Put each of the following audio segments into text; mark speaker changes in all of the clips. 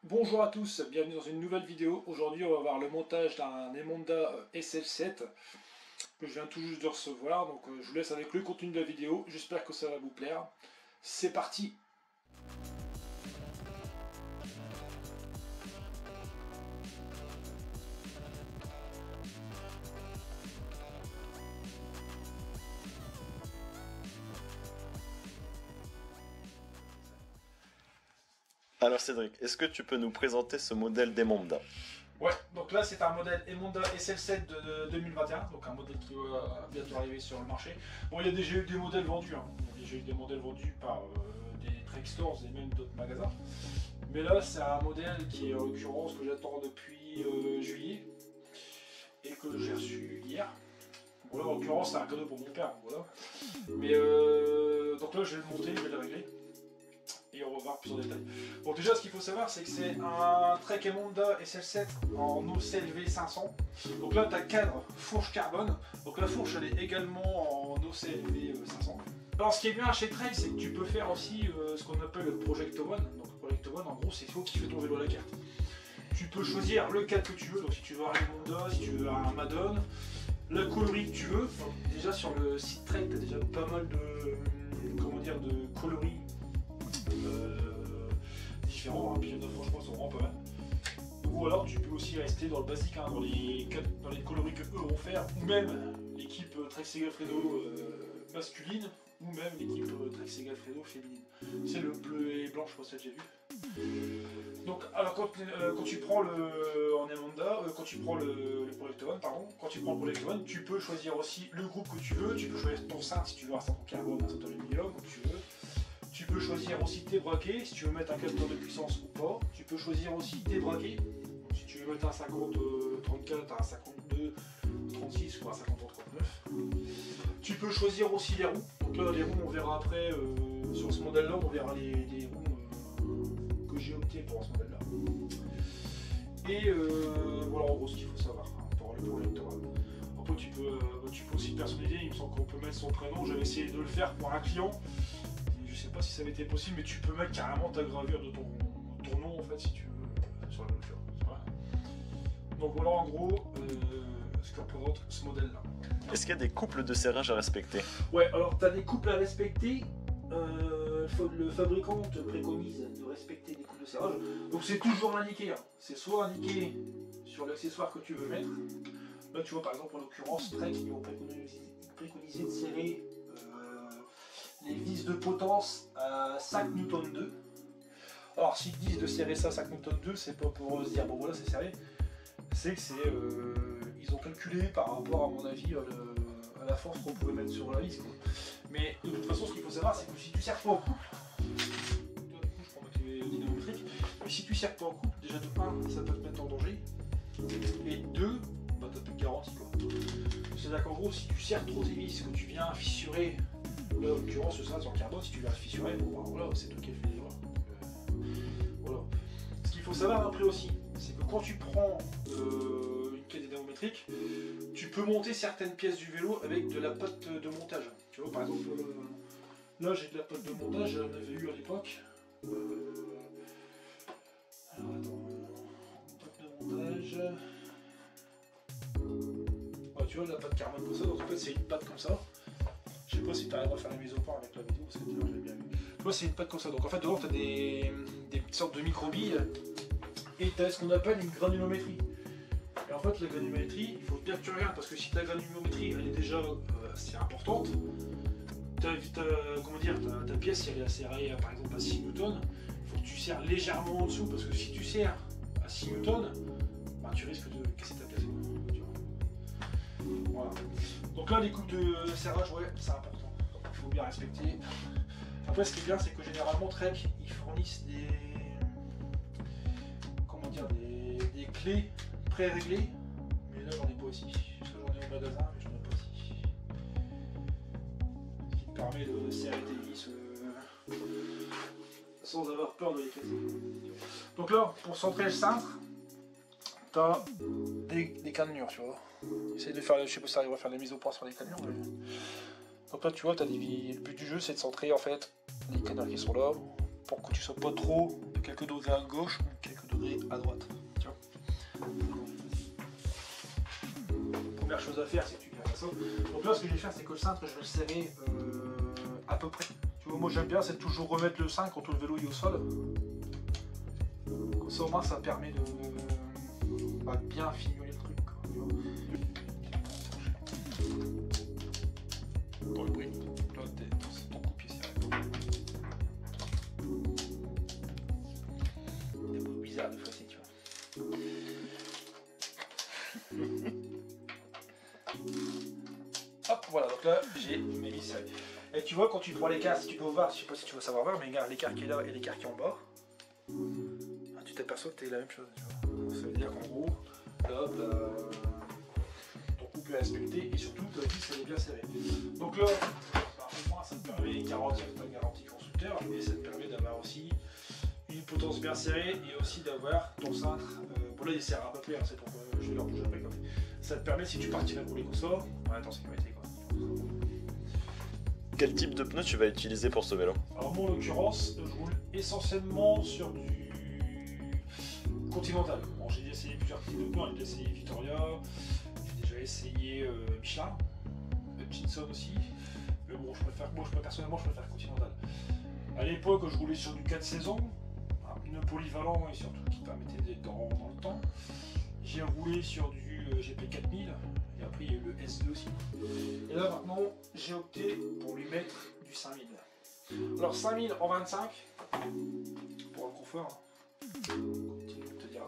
Speaker 1: Bonjour à tous, bienvenue dans une nouvelle vidéo. Aujourd'hui on va voir le montage d'un Emonda SL7 que je viens tout juste de recevoir. Donc je vous laisse avec le contenu de la vidéo, j'espère que ça va vous plaire. C'est parti!
Speaker 2: Alors Cédric, est-ce que tu peux nous présenter ce modèle d'Emonda?
Speaker 1: Ouais, donc là c'est un modèle Emonda SL7 de 2021, donc un modèle qui va bientôt arriver sur le marché. Bon, il y a déjà eu des modèles vendus, hein. Il y a déjà eu des modèles vendus par des Trek Stores et même d'autres magasins. Mais là c'est un modèle qui est en l'occurrence que j'attends depuis juillet et que j'ai reçu hier. Bon là en l'occurrence c'est un cadeau pour mon père, voilà. Mais donc là je vais le monter, je vais le régler. Et on va voir plus en détail. Bon, déjà, ce qu'il faut savoir, c'est que c'est un Trek Emonda SL7 en OCLV 500. Donc là, tu as cadre fourche carbone. Donc la fourche, elle est également en OCLV 500. Alors, ce qui est bien chez Trek, c'est que tu peux faire aussi ce qu'on appelle le Project One. Donc, le Project One, en gros, c'est toi qui fais ton vélo à la carte. Tu peux choisir le cadre que tu veux. Donc, si tu veux un Emonda, si tu veux un Madon, la coloris que tu veux. Donc, déjà, sur le site Trek, tu as déjà pas mal de, comment dire, de coloris. Différents, hein, puis il y en a franchement sont vraiment pas mal. Ou alors tu peux aussi rester dans le basique, hein, dans les coloris que eux vont faire, ou même l'équipe Trek Segafredo masculine, ou même l'équipe Trek Segafredo féminine. C'est le bleu et blanc, je crois que ça j'ai vu. Donc alors quand tu prends en Emonda, quand tu prends le Project One, pardon, quand tu prends le Project One, tu peux choisir aussi le groupe que tu veux, tu peux choisir ton cintre si tu veux un cintre en carbone, un cintre aluminium, comme tu veux. Tu peux choisir aussi tes braquets, si tu veux mettre un capteur de puissance ou pas. Tu peux choisir aussi tes braquets. Donc, si tu veux mettre un 50-34, un 52-36 ou un 50-39. Tu peux choisir aussi les roues. Donc là, les roues, on verra après, sur ce modèle-là, on verra les roues que j'ai opté pour ce modèle-là. Et voilà en gros ce qu'il faut savoir hein, pour le projecteur. Après, tu peux aussi personnaliser, il me semble qu'on peut mettre son prénom. J'avais essayé de le faire pour un client. Je sais pas si ça avait été possible, mais tu peux mettre carrément ta gravure de ton nom en fait si tu veux sur la voiture. Voilà. Donc voilà en gros ce que représente ce modèle là.
Speaker 2: Est-ce qu'il y a des couples de serrage à respecter?
Speaker 1: Ouais, alors tu as des couples à respecter. Le fabricant te préconise de respecter des couples de serrage. Donc c'est toujours indiqué. Hein. C'est soit indiqué sur l'accessoire que tu veux mettre. Là tu vois par exemple en l'occurrence Trek ils vont préconiser de serrer les vis de potence à 5 Nm2. Alors s'ils disent de serrer ça à 5 Nm2, c'est pas pour se dire bon voilà c'est serré, c'est que ils ont calculé par rapport à mon avis à la force qu'on pouvait mettre sur la vis quoi. Mais de toute façon ce qu'il faut savoir c'est que si tu serres pas en couple, du coup je prends ma clé dynamométrique, mais si tu serres pas en couple, déjà de 1 ça peut te mettre en danger, et 2 bah t'as plus de garantie quoi. C'est-à-dire qu'en gros si tu serres trop tes vis, que tu viens fissurer. Là, en l'occurrence, ça sur le carbone, si tu vas le fissurer, bon, bah, voilà, c'est toi qui as fait l'erreur. Voilà. Ce qu'il faut savoir après aussi, c'est que quand tu prends une clé dynamométrique, tu peux monter certaines pièces du vélo avec de la pâte de montage. Tu vois, par exemple, là j'ai de la pâte de montage, j'en avais eu à l'époque. Alors attends, pâte de montage. Ouais, tu vois, de la pâte carbone comme ça, donc en fait c'est une pâte comme ça. Je sais pas si tu arrives à faire la mise au point avec la vidéo, parce que déjà j'ai bien vu. Tu vois, c'est une pâte comme ça. Donc en fait, dedans, tu as des sortes de micro-billes et tu as ce qu'on appelle une granulométrie. Et en fait, la granulométrie, il faut bien que tu regardes parce que si ta granulométrie elle est déjà assez importante, comment dire, ta pièce si elle est serrée par exemple à 6 Newton, il faut que tu serres légèrement en dessous parce que si tu serres à 6 Newton, bah, tu risques de casser ta pièce. Voilà. Donc là, les coupes de serrage, ouais, c'est important. Il faut bien respecter. Après, ce qui est bien, c'est que généralement, Trek, ils fournissent comment dire, des clés pré-réglées. Mais là, j'en ai pas ici. J'en ai au magasin, mais j'en ai pas ici. Ce qui te permet de serrer tes vis sans avoir peur de les casser. Donc là, pour centrer le cintre, t'as des cannelures, tu vois. Essaye de faire, je sais pas si ça arrive à faire les mises au point sur les cannelures. Mais... Donc là, tu vois, le but du jeu, c'est de centrer en fait les cannelures qui sont là, pour que tu sois pas trop de quelques degrés à gauche ou quelques tirerai à droite. Tu vois. Première chose à faire, c'est que tu viens ça. Donc là, ce que je vais faire, c'est que le cintre, je vais le serrer à peu près. Tu vois, moi j'aime bien, c'est toujours remettre le cintre quand le vélo est au sol. Comme ça, au moins, ça permet de bien fignoler le truc. Quoi, tu vois.
Speaker 2: Pour le bruit.
Speaker 1: Là, c'est ton coup de pied serré. Des bruits bizarres des fois-ci, tu vois. Hop, voilà, donc là, j'ai mes vis serrées. Et tu vois, quand tu prends l'écart, si tu peux voir, je sais pas si tu vas savoir voir, mais regarde l'écart qui est là et l'écart qui est en bas. Tu t'aperçois que t'es la même chose, tu vois. Ça veut dire qu'en gros, là, ton couple est respecté et surtout ta vis elle est bien serrée. Donc là, au moins ça te permet 40 garantie constructeur et ça te permet d'avoir aussi une potence bien serrée et aussi d'avoir ton cintre. Bon là il sert à peu près, hein, c'est pour je vais leur bouger après. Ça te permet si tu partirais rouler comme ça, on va être en sécurité quoi.
Speaker 2: Quel type de pneu tu vas utiliser pour ce vélo?
Speaker 1: Alors moi en l'occurrence, je roule essentiellement sur du Continental. Bon, j'ai déjà essayé plusieurs types de pneus, j'ai déjà essayé Vittoria, j'ai déjà essayé Michelin, Hutchinson aussi. Mais bon, personnellement, je préfère Continental. À l'époque, je roulais sur du 4 saisons, un pneu polyvalent et surtout qui permettait d'être dans le temps. J'ai roulé sur du GP 4000 et après il y a eu le S2 aussi. Et là maintenant, j'ai opté pour lui mettre du 5000. Alors 5000 en 25 pour le confort. Continue de te dire.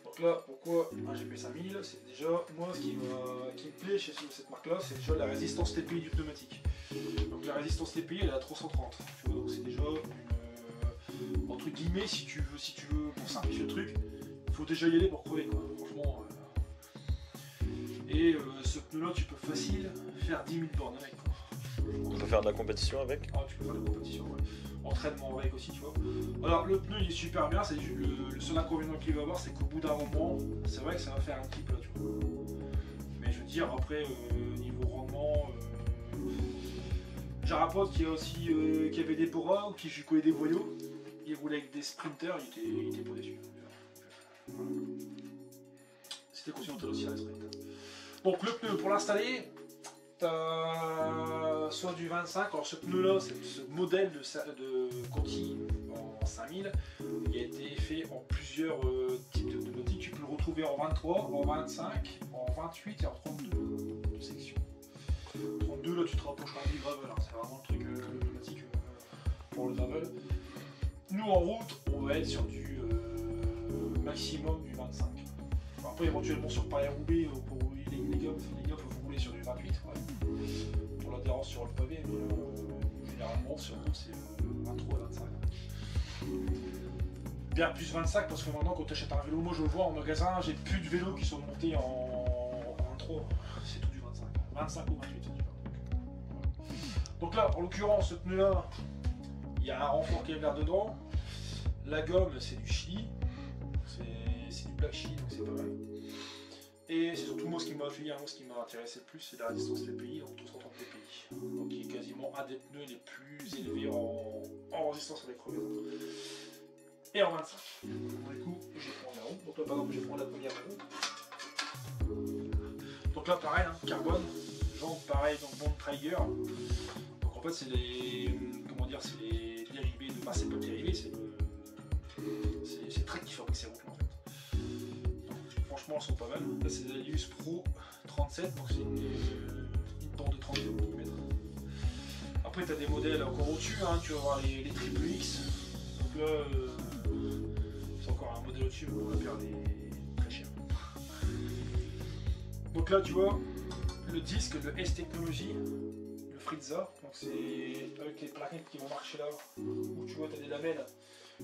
Speaker 1: Donc là, pourquoi un GP 5000? C'est déjà, moi, ce qui me plaît chez cette marque-là, c'est déjà la résistance TPI du pneumatique. Donc la résistance TPI, elle est à 330. Tu vois, donc c'est déjà une, entre guillemets, si tu veux, pour simplifier le truc, il faut déjà y aller pour crever, quoi. Franchement. Et ce pneu-là, tu peux facile faire 10 000 bornes avec, quoi.
Speaker 2: On peut faire de la compétition avec?
Speaker 1: Ah, tu peux faire de la compétition, ouais. Entraînement avec aussi, tu vois. Alors le pneu il est super bien, c'est le seul inconvénient qu'il va avoir, c'est qu'au bout d'un moment, c'est vrai que ça va faire un petit peu, tu vois. Mais je veux dire, après, niveau rendement, j'ai un pote qui a aussi qui avait des Bora, qui connaît des voyous, il roulait avec des sprinters, il était pas déçu. Voilà. C'était Continental aussi à la sprint. Donc le pneu pour l'installer, soit du 25, alors ce pneu là, ce modèle de Conti en 5000, il a été fait en plusieurs types de pneumatiques, tu peux le retrouver en 23, en 25, en 28 et en 32 de section. 32 là tu te rapprocheras du gravel, hein. C'est vraiment le truc pneumatique pour le gravel. Nous en route on va être sur du maximum du 25. Après éventuellement sur Paris-Roubaix pour les gars peuvent rouler sur du 28 ouais. Pour l'adhérence sur le pavé, mais généralement sur route c'est 23 à 25. Bien plus 25 parce que maintenant quand tu achètes un vélo, moi je le vois en magasin, j'ai plus de vélos qui sont montés en 23, c'est tout du 25. 25 ou 28. Donc là en l'occurrence ce pneu là, il y a un renfort Kevlar dedans, la gomme c'est du Chili, c'est du Black Chili donc c'est pas mal. Et c'est surtout moi ce qui m'a intéressé le plus, c'est la résistance TPI, donc 230 TPI. Donc qui est quasiment un des pneus les plus élevés en résistance à la crevaison. Et en 25. Donc, du coup, je prends la roue. Donc là par exemple je prends la première roue. Donc là pareil, hein, carbone, jante pareil, donc Bond Tiger. Donc en fait c'est les. Comment dire, c'est les dérivés de. Enfin c'est pas dérivé, c'est Trek qui fabrique ces roues en fait. Franchement, elles sont pas mal. Là, c'est la Lius Pro 37, donc c'est une bande de 30 mm. Après, tu as des modèles encore au-dessus, hein. Tu vas avoir les triple X. Donc là, c'est encore un modèle au-dessus, mais on va perdre très cher. Donc là, tu vois, le disque, le S Technology, le Frizza, donc c'est avec les plaquettes qui vont marcher là, où tu vois, tu as des lamelles.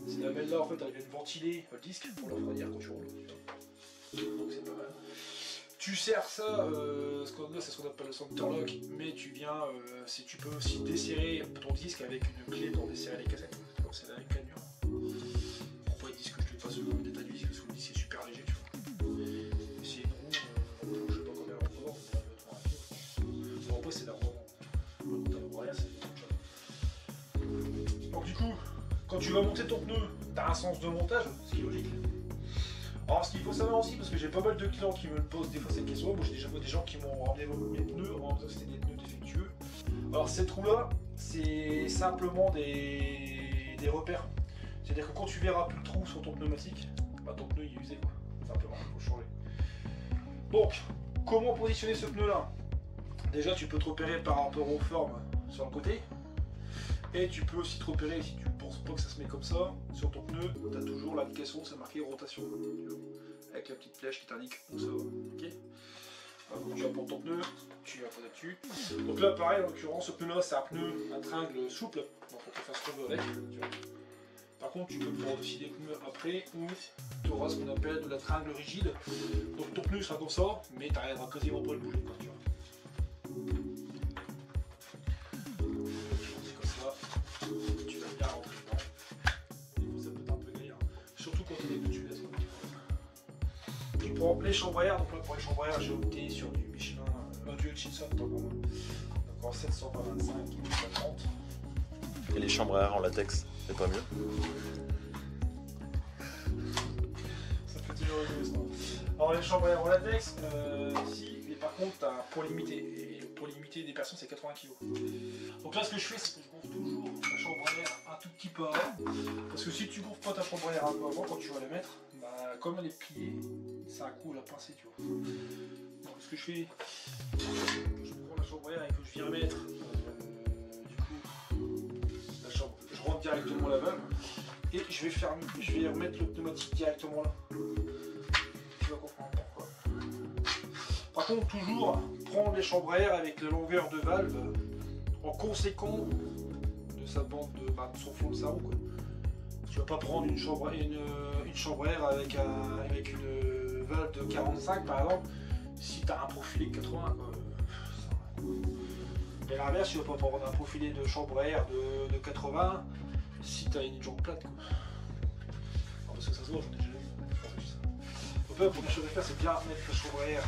Speaker 1: Ces lamelles-là, en fait, elles viennent ventiler le disque pour le refroidir quand tu roules. Donc c'est pas mal. Tu sers ça, c'est ce qu'on appelle le centerlock, mais tu viens, tu peux aussi desserrer ton disque avec une clé pour desserrer les cassettes. Donc c'est avec la mur. Pour pas dire que je te passe le détail du disque parce que le disque est super léger, tu vois. Et c'est une roue, je sais pas combien elle représente, mais elle doit être rapide. Bon après c'est la roue. Donc du coup, quand tu vas monter ton pneu, tu as un sens de montage, ce qui est logique. Alors ce qu'il faut savoir aussi, parce que j'ai pas mal de clients qui me posent des fois cette question, moi j'ai déjà des gens qui m'ont ramené mes pneus en disant que c'était des pneus défectueux. Alors ces trous là, c'est simplement des repères. C'est-à-dire que quand tu verras plus de trous sur ton pneumatique, bah ton pneu il est usé quoi, simplement, il faut changer. Donc, comment positionner ce pneu là? Déjà tu peux te repérer par rapport aux formes sur le côté. Et tu peux aussi te repérer, si tu ne penses pas que ça se met comme ça, sur ton pneu, tu as toujours l'indication, c'est marqué rotation, avec la petite flèche qui t'indique où ça va. Okay, donc tu vas prendre ton pneu, tu vas poser dessus. Donc là pareil, en l'occurrence, ce pneu là c'est un pneu à tringle souple, donc on peut faire ce qu'on veut avec. Tu vois. Par contre tu peux prendre aussi des pneus après où tu auras ce qu'on appelle de la tringle rigide. Donc ton pneu sera comme ça, mais tu n'arriveras quasiment pas à le bouger. Quoi, tu vois. Pour les chambres à air, donc là pour les chambres à air j'ai opté sur du Michelin, du Hutchinson, donc en 725 50.
Speaker 2: Et les chambres à air en latex, c'est pas mieux?
Speaker 1: Ça fait toujours rigoler ça. Alors les chambres à air en latex, si, mais par contre t'as un poids limité, et le poids limité des personnes c'est 80 kg. Donc là ce que je fais c'est que je gonfle toujours la chambre à air un tout petit peu avant, parce que si tu gonfles pas ta chambre à air un peu avant, quand tu vas la mettre, bah, comme elle est pliée, c'est un coup à la pincée, tu vois. Donc ce que je fais, je prends la chambre à air et que je viens mettre, du coup, la chambre, je rentre directement la valve et je vais remettre le pneumatique directement là. Tu vas comprendre pourquoi. Par contre, toujours prendre les chambres à air avec la longueur de valve en conséquent de sa bande de son fond de sa roue, quoi. Tu vas pas prendre une chambre à air avec une valve de 45 par exemple, si tu as un profilé de 80. Quoi. Et à l'inverse, tu vas pas prendre un profilé de chambre à air de 80 si tu as une jambe plate. Quoi. Alors, parce que ça se voit, j'en ai déjà vu. Donc là, la première chose à faire, c'est bien mettre la chambre à air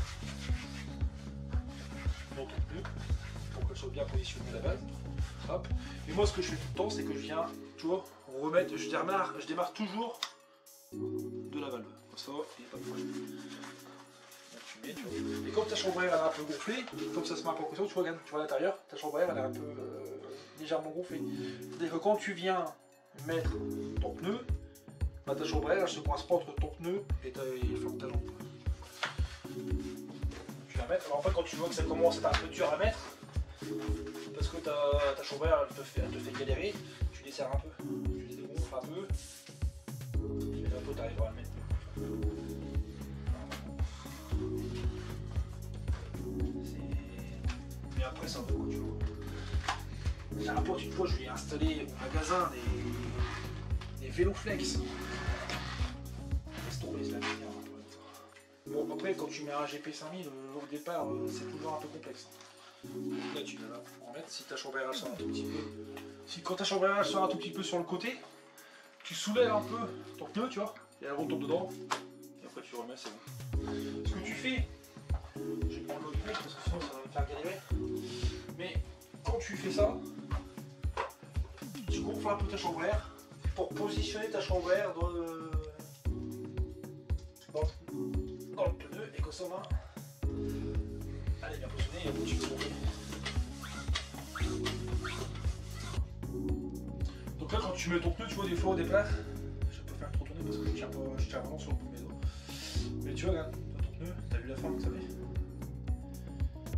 Speaker 1: dans ton pneu pour qu'elle soit bien positionnée à la base. Hop. Et moi, ce que je fais tout le temps, c'est que je viens, tu vois, remettre, je démarre toujours de la valve. Comme ça, il n'y a pas de problème. Donc, tu mets, tu vois. Et comme ta chambre à air elle est un peu gonflée, comme ça se met un peu en pression, tu vois à l'intérieur, ta chambre à air elle est un peu légèrement gonflée. C'est-à-dire que quand tu viens mettre ton pneu, bah, ta chambre à air elle se coince pas entre ton pneu et le flanc de ta jambe. Tu vas mettre. Alors en fait, quand tu vois que ça commence à être un peu dur à mettre, parce que ta chambre à air elle te fait galérer, tu desserres un peu, tu les dégonfles un peu, et un peu tu arriveras à le mettre. Mais après c'est un peu quoi tu vois. La dernière fois, une fois je lui ai installé au magasin des vélos flex. Laisse tomber, c'est la manière un peu. Bon après quand tu mets un GP5000 au départ c'est toujours un peu complexe. Donc là tu vas en mettre, si ta chambre à air sort un tout petit peu. Quand ta chambre à air sort un tout petit peu sur le côté, tu soulèves un peu ton pneu, tu vois, et elle retombe dedans. Et après tu remets, c'est bon. Ce que tu fais, je vais prendre l'autre mec parce que sinon ça va me faire galérer. Mais quand tu fais ça, tu gonfles un peu ta chambre à air pour positionner ta chambre à air dans le pneu et comme ça va. Elle est bien positionnée et après tu peux gonfler. Donc là quand tu mets ton pneu, tu vois des fois au départ, je peux faire trop tourner parce que je tiens vraiment sur le bout de mes doigts. Mais tu vois, regarde, ton pneu, t'as vu la forme que ça fait?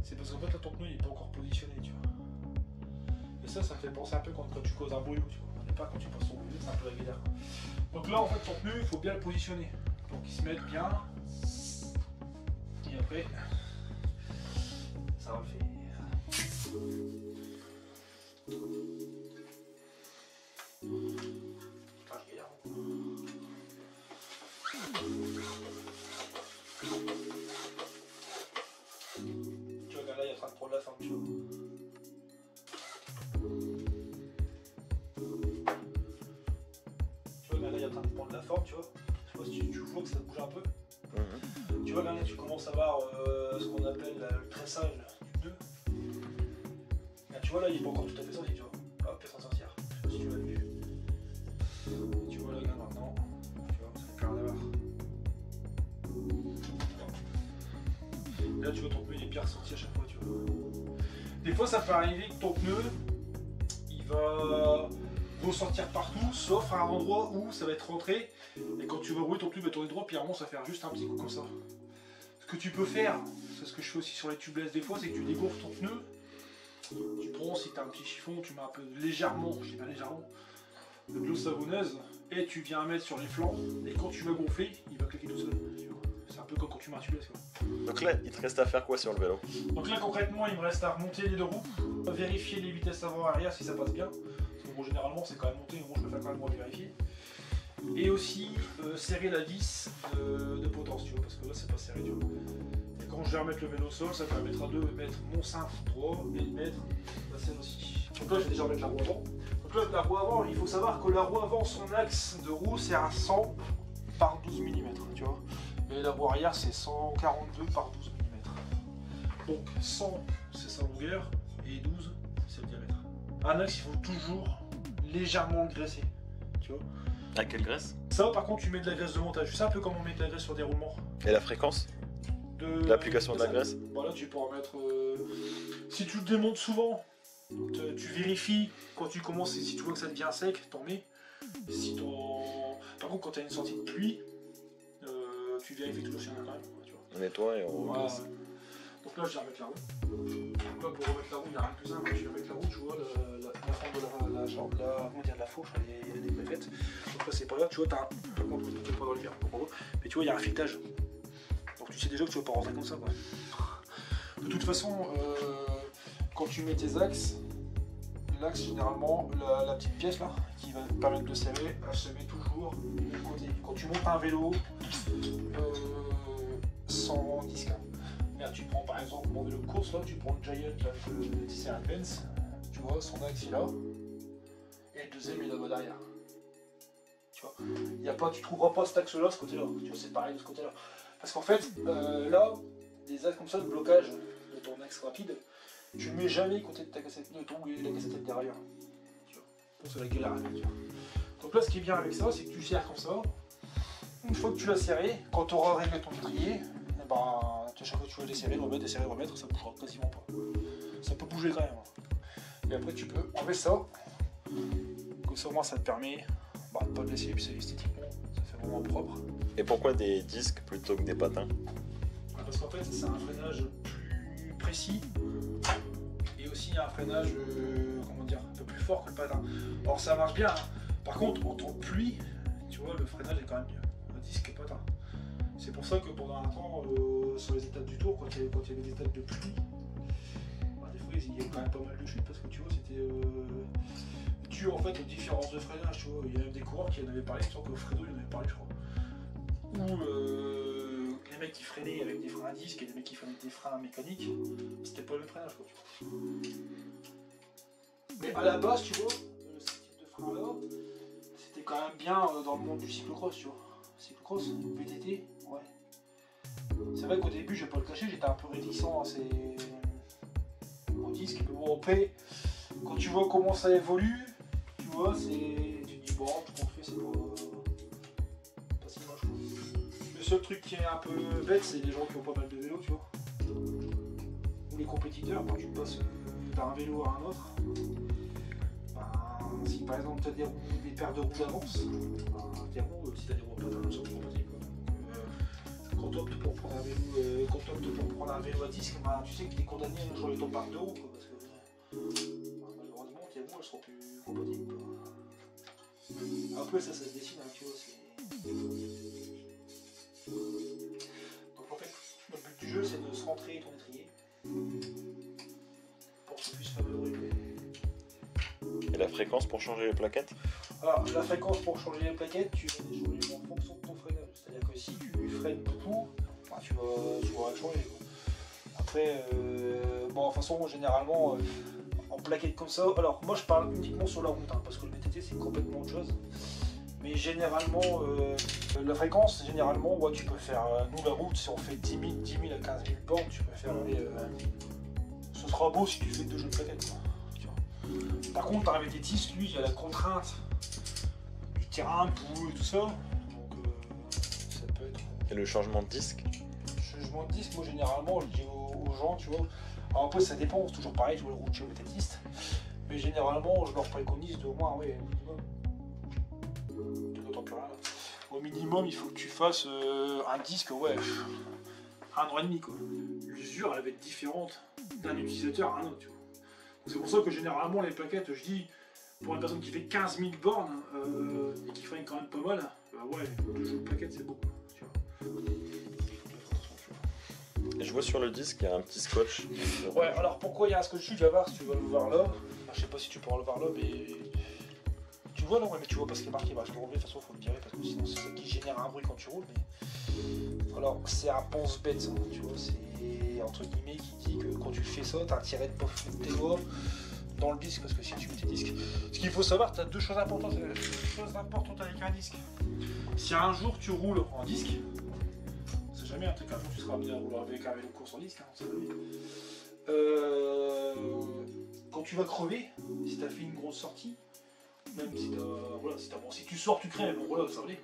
Speaker 1: C'est parce qu'en fait là, ton pneu il est pas encore positionné, tu vois. Et ça me fait penser un peu quand tu causes un brouillot, tu vois. Au départ quand tu passes ton pneu, c'est un peu la galère. Donc là en fait ton pneu, il faut bien le positionner. Donc il se met bien. Et après, ça va le faire. Ah, je galère. Tu vois, là, il est en train de prendre la forme, tu vois. Tu vois, là, il est en train de prendre la forme, tu vois. Je sais pas si tu vois que ça bouge un peu. Tu vois, là, tu commences à voir ce qu'on appelle le tressage du pneu. Là, tu vois, là, il n'est pas encore tout à fait sorti, tu vois. Hop, il est en sortir. Je sais pas si tu l'as vu. Et tu vois, là, regarde maintenant. Et là, tu vois, ton pneu il est bien ressorti à chaque fois, tu vois. Des fois, ça peut arriver que ton pneu, il va ressortir partout, sauf à un endroit où ça va être rentré. Et quand tu vas rouler, ton pneu va tourner droit, puis à un moment, ça va faire juste un petit coup comme ça. Ce que tu peux faire, c'est ce que je fais aussi sur les tubeless des fois, c'est que tu dégonfles ton pneu. Tu prends, si tu as un petit chiffon, tu mets un peu légèrement, je dis pas légèrement, de l'eau savonneuse, et tu viens mettre sur les flancs, et quand tu vas gonfler, il va claquer tout seul. C'est un peu comme quand tu mets un tubeless, quoi.
Speaker 2: Donc là, il te reste à faire quoi sur le vélo?
Speaker 1: Donc là, concrètement, il me reste à remonter les deux roues, vérifier les vitesses avant-arrière si ça passe bien. Parce que bon, généralement, c'est quand même monté, mais bon, je préfère quand même vérifier. Et aussi serrer la vis de potence, tu vois, parce que là, c'est pas serré, tu vois. Et quand je vais remettre le vélo au sol, ça permettra de mettre mon cintre droit et de mettre la selle aussi. Donc là, je vais déjà remettre la roue avant. Donc là, la roue avant, il faut savoir que la roue avant, son axe de roue, c'est à 100 par 12 mm, tu vois. Et la roue arrière, c'est 142 par 12 mm. Donc 100, c'est sa longueur, et 12, c'est le diamètre. Un axe, il faut toujours légèrement le graisser, tu vois.
Speaker 2: À quelle graisse?
Speaker 1: Ça, par contre, tu mets de la graisse de montage. Tu sais un peu comment on met de la graisse sur des roulements.
Speaker 2: Et la fréquence
Speaker 1: De
Speaker 2: l'application de la graisse?
Speaker 1: Voilà, tu peux en mettre. Si tu le démontes souvent, tu vérifies quand tu commences, si tu vois que ça devient sec, t'en mets. Si par contre, quand tu as une sortie de pluie, tu vérifies toujours si il y en a quand même. Tu vois.
Speaker 2: On nettoie et on
Speaker 1: Voilà.
Speaker 2: repasse.
Speaker 1: Donc là, je vais remettre la roue. Donc là, pour remettre la roue, il n'y a rien de plus simple. Je vais remettre la roue, tu vois, la forme de la fourche, elle est bien faite. Donc là, c'est pas là, tu vois, par contre, tu peux pas dans le faire, mais tu vois, il y a un filetage. Donc tu sais déjà que tu vas pas rentrer comme ça, quoi. De toute façon, quand tu mets tes axes, l'axe, généralement, la petite pièce là, qui va te permettre de serrer, elle se met toujours du même côté. Quand tu montes un vélo sans disque, tu prends par exemple mon vélo de course, là, tu prends le Giant, là, le TCR Advance, tu vois, son axe il est là, et le deuxième il est là-bas derrière. Tu vois, tu trouveras pas cet axe là, ce côté là, tu vois, c'est pareil de ce côté là. Parce qu'en fait, là, des axes comme ça, de blocage de ton axe rapide, tu ne mets jamais côté de ta cassette, de ton la cassette derrière. Tu vois, c'est la galère. Tu vois. Donc là, ce qui est bien avec ça, c'est que tu serres comme ça. Une fois que tu l'as serré, quand tu auras réglé ton étrier, et ben, à chaque fois que tu vas desserrer, remettre, desserrer, remettre, ça bougera quasiment pas. Ça peut bouger quand même. Et après, tu peux enlever ça. Comme ça, au moins, ça te permet de ne pas le laisser esthétiquement. Ça fait vraiment propre.
Speaker 2: Et pourquoi des disques plutôt que des patins?
Speaker 1: Parce qu'en fait, c'est un freinage plus précis et aussi un freinage comment dire, un peu plus fort que le patin. Alors ça marche bien, hein. Par contre, en temps de pluie, tu vois, le freinage est quand même mieux, un disque et patin. C'est pour ça que pendant un temps, sur les étapes du Tour, quand il y avait des étapes de pluie, des fois il y avait quand même pas mal de chutes parce que tu vois, c'était dû en fait aux différences de freinage. Tu vois, il y a même des coureurs qui en avaient parlé, sans que Fredo il en avait parlé, je crois. Ou les mecs qui freinaient avec des freins à disque et les mecs qui freinaient avec des freins mécaniques, c'était pas le même freinage, quoi, tu vois. Mais à la base, tu vois, ce type de frein là, c'était quand même bien dans le monde du cyclocross, tu vois. Cyclocross, VTT, ouais. C'est vrai qu'au début, je vais pas le cacher, j'étais un peu réticent au disque, mais bon, après, quand tu vois comment ça évolue, tu vois, tu te dis, bon, tout qu'on fait, c'est pas si moche, quoi. Le seul truc qui est un peu bête, c'est les gens qui ont pas mal de vélos, tu vois. Ou les compétiteurs, quand tu passes d'un vélo à un autre. Si par exemple tu as des paires de roues d'avance, des roues, si tu as des roues à patins, sont compatibles. Quand tu optes pour prendre un vélo à disque, tu sais que tu es condamné à changer ton parc de roues, quoi, parce que malheureusement tes roues elles seront plus compatibles. Après ça se dessine, hein, tu vois. Donc en fait, le but du jeu c'est de se rentrer ton étrier pour que tu puisses favoriser.
Speaker 2: Et la fréquence pour changer les plaquettes?
Speaker 1: Alors, la fréquence pour changer les plaquettes, tu vas les changer en fonction de ton freinage. C'est-à-dire que si tu freines beaucoup, tu vas le changer, quoi. Après, bon, de toute façon, généralement, en plaquettes comme ça, alors moi je parle uniquement sur la route, hein, parce que le VTT c'est complètement autre chose. Mais généralement, la fréquence, généralement, ouais, tu peux faire, nous la route, si on fait 10 000 à 15 000 bornes, tu peux faire, ce sera beau si tu fais 2 jeux de plaquettes, quoi. Par contre, par un VTT, lui, il y a la contrainte du terrain, boue et tout ça. Donc, ça peut être.
Speaker 2: Et le changement de disque?
Speaker 1: Le changement de disque, moi, généralement, je dis aux gens, tu vois. Alors après, ça dépend, c'est toujours pareil, tu vois, le routier ou le têtiste. Mais généralement, je leur préconise de au moins, ouais, au minimum. Tu n'entends plus rien là. Au minimum, il faut que tu fasses un disque, ouais, 1 an et demi, quoi. L'usure, elle va être différente d'un utilisateur à un autre, tu vois. C'est pour ça que généralement, les plaquettes, je dis, pour une personne qui fait 15 000 bornes et qui freine quand même pas mal, bah ouais, 2 jeux de plaquettes, c'est beaucoup, tu vois.
Speaker 2: Et je vois sur le disque, il y a un petit scotch.
Speaker 1: Ouais, alors pourquoi il y a un scotch dessus, tu vas voir si tu vas le voir là. Je sais pas si tu pourras le voir là, mais. Tu vois, non, ouais, mais tu vois pas ce qui est marqué. Bah, je te l'enlever, de toute façon, faut le virer parce que sinon, c'est ça qui génère un bruit quand tu roules. Mais. Alors, c'est un pense-bête, ça, tu vois. C'est entre guillemets qui dit que quand tu fais ça, t'as un tiret de tes doigts dans le disque parce que si tu mets tes disques. Ce qu'il faut savoir, t'as deux choses importantes. Avec un disque. Si un jour tu roules en disque, c'est jamais un truc qu'un jour tu seras amené à rouler avec un vélo de course en disque, hein, on sait jamais. Quand tu vas crever, si tu as fait une grosse sortie, même si, voilà, si tu sors, tu crèves, bon voilà, ça va aller.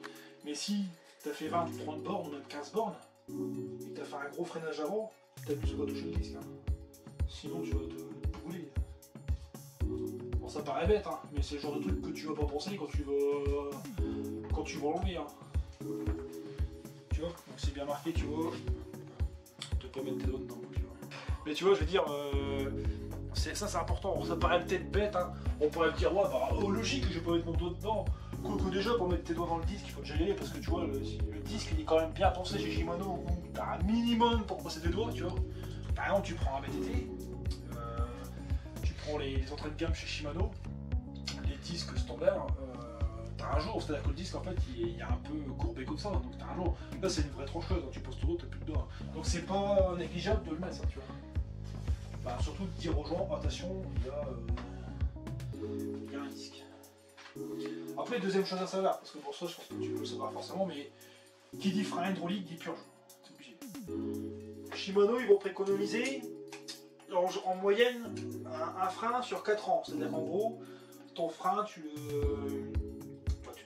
Speaker 1: Mais si tu as fait 20 ou 30 bornes, ou même 15 bornes, et que tu as fait un gros freinage avant, tu as plus pas toucher le disque. Hein. Sinon, tu vas te brûler. Bon, ça paraît bête, hein, mais c'est le genre de truc que tu vas pas penser quand tu vas l'enlever. Hein. Tu vois, donc c'est bien marqué, tu vois, de pas mettre tes doigts dedans. Tu vois. Mais tu vois, je veux dire. Ça c'est important, ça paraît peut-être bête, hein. On pourrait me dire ouais bah logique que je vais pas mettre mon doigt dedans. Que déjà pour mettre tes doigts dans le disque il faut déjà y aller parce que tu vois le disque il est quand même bien pensé chez Shimano où t'as un minimum pour passer tes doigts, tu vois. Par exemple tu prends un BTT, tu prends les entrées de gamme chez Shimano, les disques standards, t'as un jour, c'est-à-dire que le disque en fait il est un peu courbé comme ça, donc t'as un jour. Là c'est une vraie trancheuse, donc tu poses ton doigt, t'as plus de doigts. Donc c'est pas négligeable de le mettre ça, tu vois. Bah, surtout de dire aux gens, attention, il y a un disque. Après, deuxième chose à savoir, parce que pour ça, je pense que tu peux le savoir forcément, mais qui dit frein hydraulique dit purge. C'est obligé. Shimano, ils vont préconomiser en moyenne un frein sur 4 ans. C'est-à-dire qu'en gros, ton frein, tu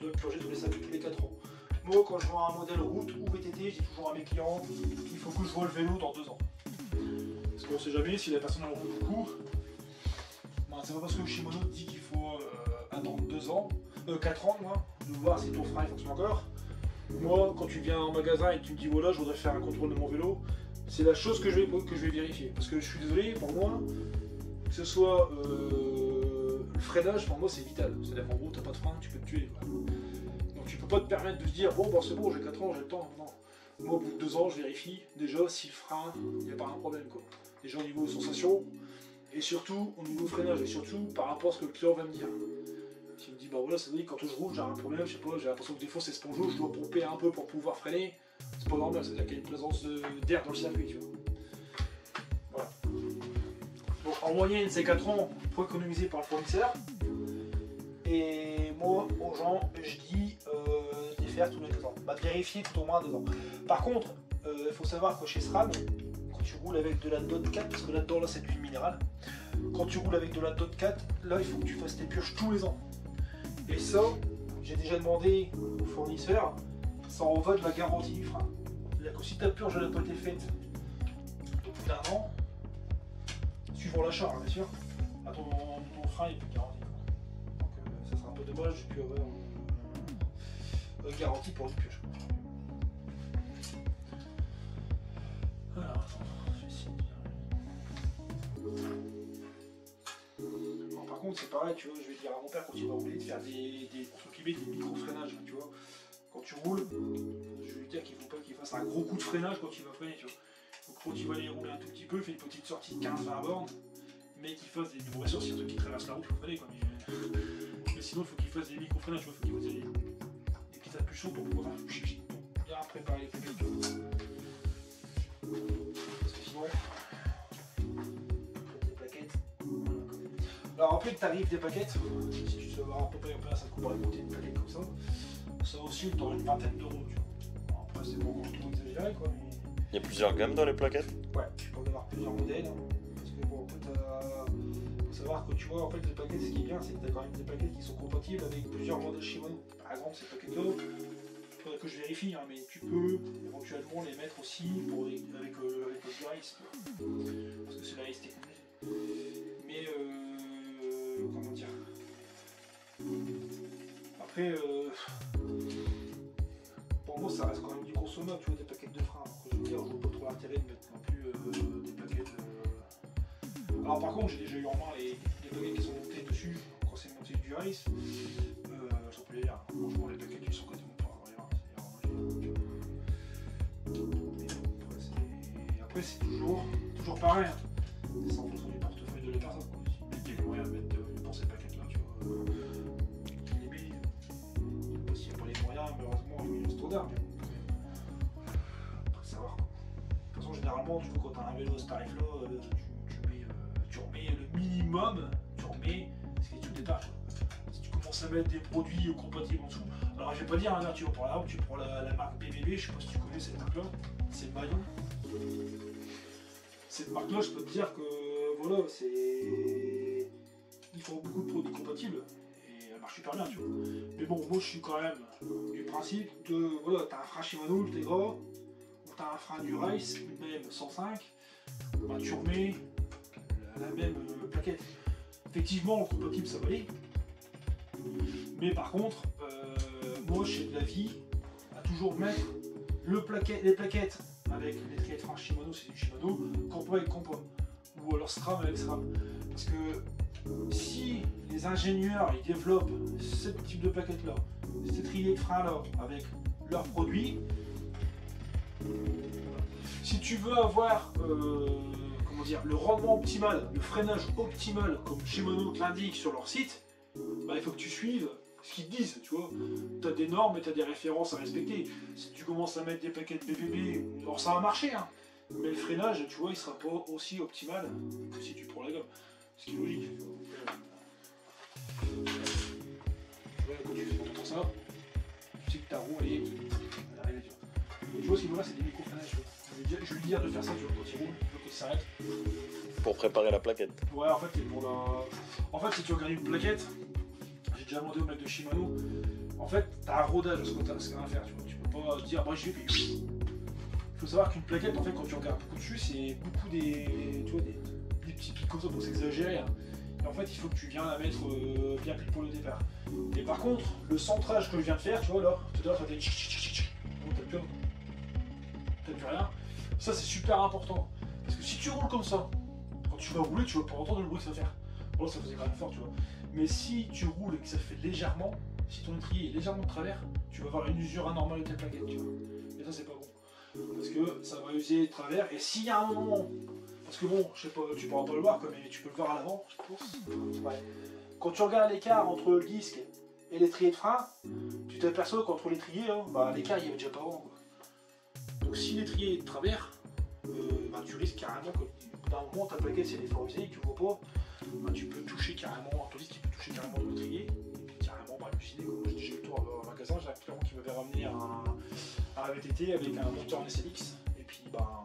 Speaker 1: dois le purger tous les 4 ans. Moi, quand je vois un modèle route ou VTT, je dis toujours à mes clients qu'il faut que je vois le vélo dans 2 ans. Parce qu'on ne sait jamais si la personne en roule beaucoup. Ben, c'est pas parce que Shimano dit qu'il faut attendre 4 ans, moi, de voir si ton frein fonctionne encore. Moi, quand tu viens en magasin et que tu me dis voilà, je voudrais faire un contrôle de mon vélo, c'est la chose que je vais vérifier. Parce que je suis désolé, pour moi, que ce soit le freinage, pour moi c'est vital. C'est-à-dire qu'en gros, t'as pas de frein, tu peux te tuer. Quoi. Donc tu peux pas te permettre de se dire bon, c'est bon, j'ai 4 ans, j'ai le temps. Non. Moi, au bout de 2 ans, je vérifie déjà si le frein, il n'y a pas un problème. Quoi. Déjà au niveau sensation, et surtout au niveau freinage, et surtout par rapport à ce que le client va me dire. S'il me dit, bah voilà, c'est vrai, quand je roule, j'ai un problème, je sais pas, j'ai l'impression que des fois c'est spongeau, je dois pomper un peu pour pouvoir freiner, c'est pas normal, c'est-à-dire qu'il y a une présence d'air dans le circuit, tu vois. Voilà. Donc en moyenne, c'est 4 ans pour économiser par le fournisseur. Et moi, aux gens, je dis de les faire tous les 2 ans. Bah, de vérifier tout au moins 2 ans. Par contre, il faut savoir que chez SRAM, quand tu roules avec de la DOT 4, parce que là-dedans, là, c'est de l'huile minérale, quand tu roules avec de la DOT 4, là, il faut que tu fasses tes purges tous les ans. Et ça, j'ai déjà demandé au fournisseur, ça en va de la garantie du frein. C'est-à-dire que si ta purge n'a pas été faite au bout d'1 an, suivant l'achat, hein, bien sûr, bah, ton frein n'est plus garanti. Donc ça sera un peu dommage de ne plus avoir garantie pour une purge. Alors, attends, je vais essayer de... Par contre, c'est pareil, tu vois, je vais dire à mon père quand il va rouler de faire des micro-freinages, tu vois. Quand tu roules, je vais lui dire qu'il ne faut pas qu'il fasse un gros coup de freinage quand il va freiner, tu vois. Donc quand il va aller rouler un tout petit peu, il fait une petite sortie de 15-20 bornes, mais qu'il fasse des bien sûr, si un truc qui traverse la route, il faut freiner, quoi. Mais sinon, il faut qu'il fasse des micro-freinages, tu vois, il faut qu'il fasse des petites impulsions pour pouvoir bien préparer les pédales, tu vois. Parce que sinon, des plaquettes. Alors après que tu arrives des plaquettes, si tu te vas à peu près ça te coûte pour monter une plaquette comme ça aussi, tu auras une vingtaine d'euros. Après, c'est pas encore trop exagéré, quoi. Mais...
Speaker 2: Il y a plusieurs gammes dans les plaquettes?
Speaker 1: Ouais, tu peux en avoir plusieurs modèles. Parce que bon, en fait, faut savoir que tu vois, en fait, les plaquettes, ce qui est bien, c'est que tu as quand même des plaquettes qui sont compatibles avec plusieurs modèles Shimano. Par exemple, ces plaquettes-là, faudrait que je vérifie, hein, mais tu peux éventuellement les mettre aussi avec le dry-ice, parce que c'est la ST. Mais comment dire, après pour moi ça reste quand même du consommable, tu vois, des paquets de frein. Donc, je veux dire, je vois pas trop l'intérêt de mettre non plus des paquets Alors par contre, j'ai déjà eu en main les paquets qui sont montés dessus, quand c'est monté du dry-ice. Ça peut les lire. Franchement, les paquets ils sont quasiment pas rien. Après, c'est toujours pareil. Hein. C'est en fonction du portefeuille de la personne. Si il y a les moyens de mettre pour ces paquets-là, tu vois. Les met. S'il n'y a pas les moyens, malheureusement, il met le standard. Mais après, savoir. Quoi. De toute façon, généralement, tu vois, quand tu as un vélo à ce tarif-là, tu remets le minimum, tu remets ce qui est tout départ. Si tu commences à mettre des produits compatibles en dessous, alors je vais pas dire, hein, tu vois, par exemple, tu prends la marque BBB, je sais pas si tu connais cette marque-là, c'est le maillon. Cette marque-là, je peux te dire que voilà, ils font beaucoup de produits compatibles et elle marche super bien, tu vois. Mais bon, moi je suis quand même du principe de voilà, t'as un frein Shimano, t'es gras, ou t'as un frein du Rice, même 105, bah, tu remets la même plaquette. Effectivement, le compatible ça va aller. Mais par contre, moi j'ai de l'avis à toujours mettre les plaquettes avec l'étrier de frein Shimano, c'est du Shimano, compo avec compo. Ou alors SRAM avec SRAM. Parce que si les ingénieurs ils développent ce type de plaquette là, cet étrier de frein là, avec leurs produits, si tu veux avoir comment dire, le rendement optimal, le freinage optimal comme Shimano te l'indique sur leur site, bah, il faut que tu suives ce qu'ils te disent, tu vois. Tu as des normes et tu as des références à respecter. Si tu commences à mettre des paquettes BBB, alors ça va marcher, hein, mais le freinage, tu vois, il sera pas aussi optimal que si tu prends la gomme. Ce qui est logique. Tu vois, quand tu fais pour ça, tu sais que ta roue, elle est arrivée, tu vois. Et tu vois, ce qu'il me reste, c'est des micro-freinages, tu vois. Je vais lui dire de faire ça, tu vois, quand il roule, quand il s'arrête.
Speaker 2: Pour préparer la plaquette.
Speaker 1: Ouais, en fait, c'est pour la... En fait, si tu regardes une plaquette, j'ai déjà demandé au mec de Shimano, en fait, t'as un rodage à ce que t'as à faire, tu vois. Tu peux pas dire, bah j'y vais, puis... Il faut savoir qu'une plaquette, en fait, quand tu regardes beaucoup dessus, c'est beaucoup tu vois, des petits pics comme ça pour s'exagérer. Hein. Et en fait, il faut que tu viens la mettre bien pile pour le départ. Et par contre, le centrage que je viens de faire, tu vois, là, tout à l'heure, t'as plus rien. Ça, c'est super important. Parce que si tu roules comme ça, quand tu vas rouler, tu vas pas entendre le bruit que ça va faire. Bon, là, ça faisait quand même fort, tu vois. Mais si tu roules et que ça fait légèrement, si ton étrier est légèrement de travers, tu vas avoir une usure anormale de ta plaquette, tu vois. Et ça, c'est pas bon. Parce que ça va user de travers. Et s'il y a un moment, parce que bon, je sais pas, tu pourras pas le voir, mais tu peux le voir à l'avant, je pense. Ouais. Quand tu regardes l'écart entre le disque et l'étrier de frein, tu t'aperçois qu'entre l'étrier, hein, bah, l'écart il est déjà pas grand, quoi. Donc si l'étrier est de travers, bah, tu risques carrément que d'un moment ta plaquette c'est l'effort usé, que tu vois pas, bah, tu peux toucher carrément, ton disque peut toucher carrément le l'étrier, et puis carrément bah, halluciner. J'ai déjà eu le tour au magasin, j'ai un client qui m'avait ramené un VTT avec un moteur en SLX, et puis bah,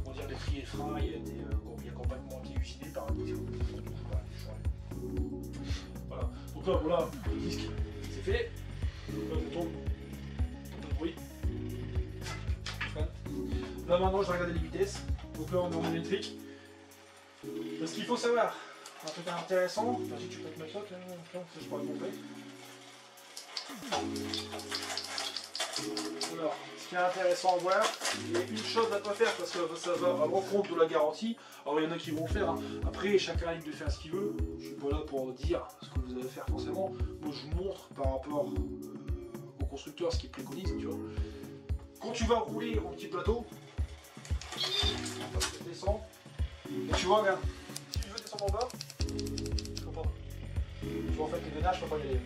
Speaker 1: on va dire l'étrier et le frein, il a complètement été usiné par un disque. Voilà. Donc là, voilà, le disque c'est fait. Là, je tourne. Pas de bruit. Là maintenant je vais regarder les vitesses. Donc là on est en électrique. Parce qu'il faut savoir, un truc intéressant, vas-y tu peux te mettre ça, je pourrais te montrer. Alors, ce qui est intéressant à voir, il y a une chose à ne pas faire parce que ça va à l'encontre de la garantie. Alors il y en a qui vont le faire, hein. Après chacun est libre de faire ce qu'il veut. Je suis pas là pour dire ce que vous allez faire forcément. Moi je vous montre par rapport au constructeur ce qu'il préconise, tu vois. Quand tu vas rouler en petit plateau, on va descendre. Et tu vois, regarde, si je veux descendre en bas, je peux pas. Tu vois, en fait, les gainages, je peux pas y aller.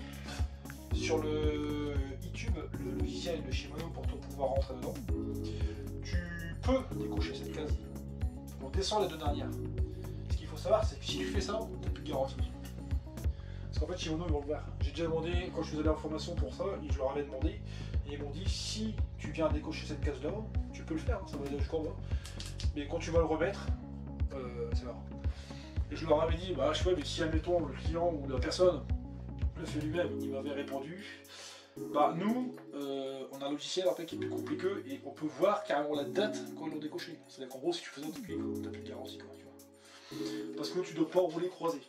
Speaker 1: Sur le e-tube, le logiciel de Shimano pour pouvoir rentrer dedans, tu peux décocher cette case. On descend les deux dernières. Ce qu'il faut savoir, c'est que si tu fais ça, tu n'as plus de garantie. Parce qu'en fait, Shimano, ils vont le voir. J'ai déjà demandé, quand je faisais l'information pour ça, je leur avais demandé, et ils m'ont dit, si tu viens décocher cette case-là, tu peux le faire, ça va aller jusqu'en bas. Mais quand tu vas le remettre, c'est marrant. Et je leur avais dit, bah je sais pas, mais si admettons le client ou la personne le fait lui-même, il m'avait répondu, Bah nous, on a un logiciel en fait qui est plus compliqué et on peut voir carrément la date quand ils l'ont décoché. C'est-à-dire qu'en gros, si tu fais ça depuis, t'as plus de garantie, quoi, tu vois. Parce que tu dois pas rouler croisé.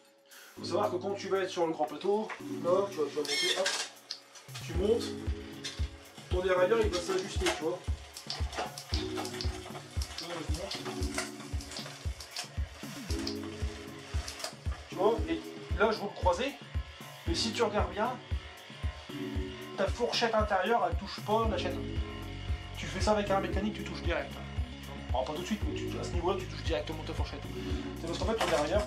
Speaker 1: Faut savoir que quand tu vas être sur le grand plateau, là, tu vas monter, hop, tu montes, ton dérailleur il va s'ajuster, tu vois. Là, je monte. Tu vois, et là je roule croisé, mais si tu regardes bien, ta fourchette intérieure elle touche pas la chaîne. Tu fais ça avec un mécanique, tu touches direct. Alors pas tout de suite, mais à ce niveau-là tu touches directement ta fourchette. C'est parce qu'en fait ton derrière,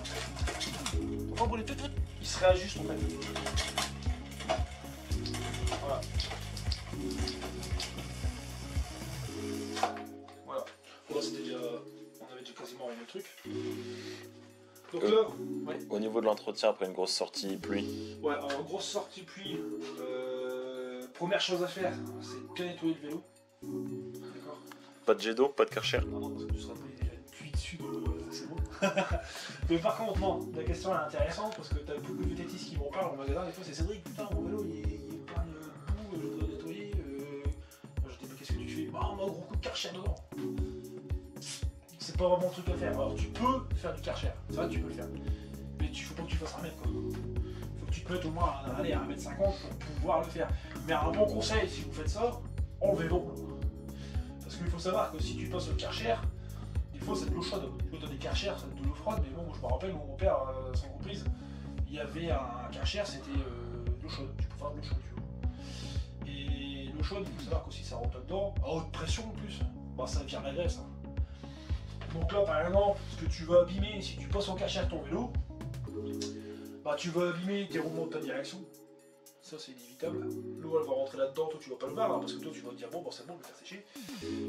Speaker 1: faut pas brûler tout, il se réajuste en fait. Voilà. Voilà. Bon, là c'était déjà. On avait déjà quasiment réglé le truc. Donc là, ouais.
Speaker 2: Au niveau de l'entretien après une grosse sortie pluie.
Speaker 1: Ouais, alors grosse sortie pluie. Première chose à faire, c'est bien nettoyer le vélo. D'accord.
Speaker 2: Pas de jet d'eau, pas de Karcher.
Speaker 1: Non, non, parce que tu seras pris déjà une pluie dessus, donc c'est bon. Mais par contre, non, la question est intéressante parce que t'as beaucoup de vététistes qui m'en parlent au magasin. Des fois, c'est Cédric, putain, mon vélo il est plein de boue, je dois nettoyer. Moi, je dis, mais qu'est-ce que tu fais? Bah, on a un gros coup de Karcher dedans. C'est pas vraiment le truc à faire. Alors, tu peux faire du Karcher, c'est vrai que tu peux le faire. Mais il faut pas que tu fasses un mètre, quoi. Faut que tu te mettes au moins à 1m50 pour pouvoir le faire. Mais un bon conseil, si vous faites ça, enlevez l'eau. Parce qu'il faut savoir que si tu passes au Karcher, des fois c'est de l'eau chaude. Tu vois, des Karcher, c'est de l'eau froide, mais bon, je me rappelle, mon père, sans comprise, il y avait un Karcher, c'était de l'eau chaude. Tu peux faire de l'eau chaude, tu vois. Et l'eau chaude, il faut savoir que si ça rentre dedans, à haute pression en plus, bah, ça vire la graisse. Hein. Donc là, par exemple, ce que tu vas abîmer, si tu passes au Karcher ton vélo, bah, tu vas abîmer tes roulements de ta direction. Ça c'est inévitable. L'eau elle va rentrer là-dedans, toi tu vas pas le voir, hein, parce que toi tu vas te dire bon c'est bon, je vais faire sécher.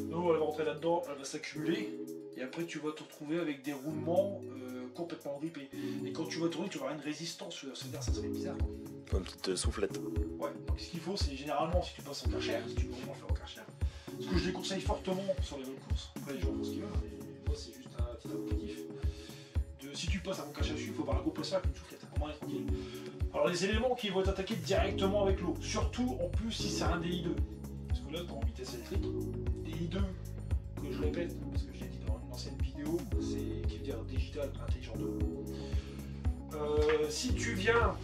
Speaker 1: L'eau elle va rentrer là-dedans, elle va s'accumuler, et après tu vas te retrouver avec des roulements complètement grippés. Et quand tu vas tourner, tu vas avoir une résistance, c'est-à-dire ça serait bizarre. Quoi.
Speaker 2: Une petite soufflette.
Speaker 1: Ouais, donc ce qu'il faut c'est généralement si tu passes en Karcher, si tu veux vraiment faire en Karcher, ce que je déconseille fortement sur les vélos de course, après les gens font ce qu'ils veulent, mais moi c'est juste un petit indicatif. Si tu passes à mon Karcher dessus, il faut avoir un gros passeur avec une soufflette, au moins tranquille. Alors les éléments qui vont être attaqués directement avec l'eau, surtout en plus si c'est un DI2, parce que là tu es en vitesse électrique, DI2, que je répète, parce que je l'ai dit dans une ancienne vidéo, c'est qui veut dire digital intelligent 2. Si tu viens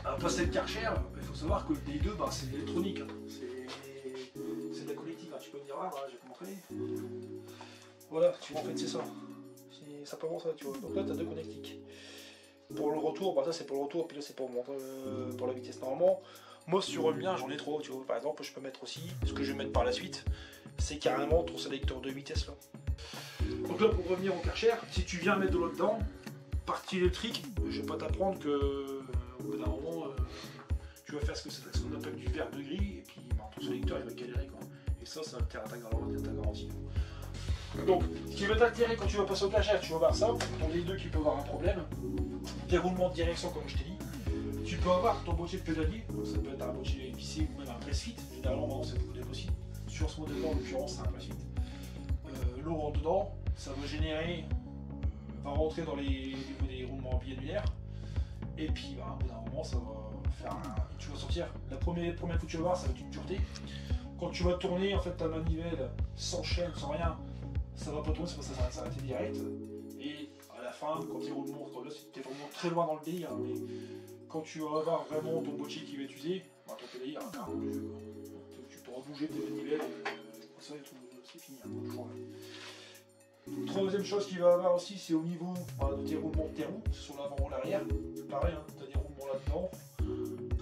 Speaker 1: à passer le Karcher, il faut savoir que le DI2 bah, c'est l'électronique, hein. C'est de la connectique, hein. Tu peux me dire ah bah, j'ai compris. Voilà, tu vois en fait c'est ça. C'est simplement ça, tu vois. Donc là tu as deux connectiques. Pour le retour, bah ça c'est pour le retour, puis là c'est pour la vitesse normalement. Moi sur le mien j'en ai trop, tu vois. Par exemple je peux mettre aussi, ce que je vais mettre par la suite, c'est carrément ton sélecteur de vitesse là. Donc là pour revenir au Karcher, si tu viens mettre de l'eau dedans, partie électrique, je vais pas t'apprendre que au bout d'un moment tu vas faire ce qu'on appelle du vert de gris, et puis bah, ton sélecteur il va galérer quoi. Et ça va altérer ta garantie. Donc, ce qui va t'altérer quand tu vas passer au Karcher, tu vas voir ça, ton D2 qui peut avoir un problème, déroulement de direction comme je t'ai dit, tu peux avoir ton boîtier de pédalier, donc ça peut être un boîtier vissé ou même un press-fit, généralement maintenant c'est beaucoup des possible, sur ce modèle-là en l'occurrence c'est un press-fit. L'eau rentre dedans, ça va générer, va rentrer dans les roulements biannulaires, et puis bah, au bout d'un moment ça va faire tu vas sortir, la première fois que tu vas voir ça va être une dureté, quand tu vas tourner en fait ta manivelle sans chaîne, sans rien, ça va pas tourner, c'est parce que ça va s'arrêter direct. Et à la fin, quand tes roulements, quand là c'était vraiment très loin dans le délire, mais quand tu vas avoir vraiment ton boîtier qui va être usé, bah, ton pédalier va carrément du jeu. Donc tu pourras bouger tes manivelles, et ça c'est fini, hein, toujours là. Troisième chose qu'il va avoir aussi, c'est au niveau de tes roulements de tes roues, sur l'avant ou l'arrière. Pareil, hein, tu as des roulements là-dedans,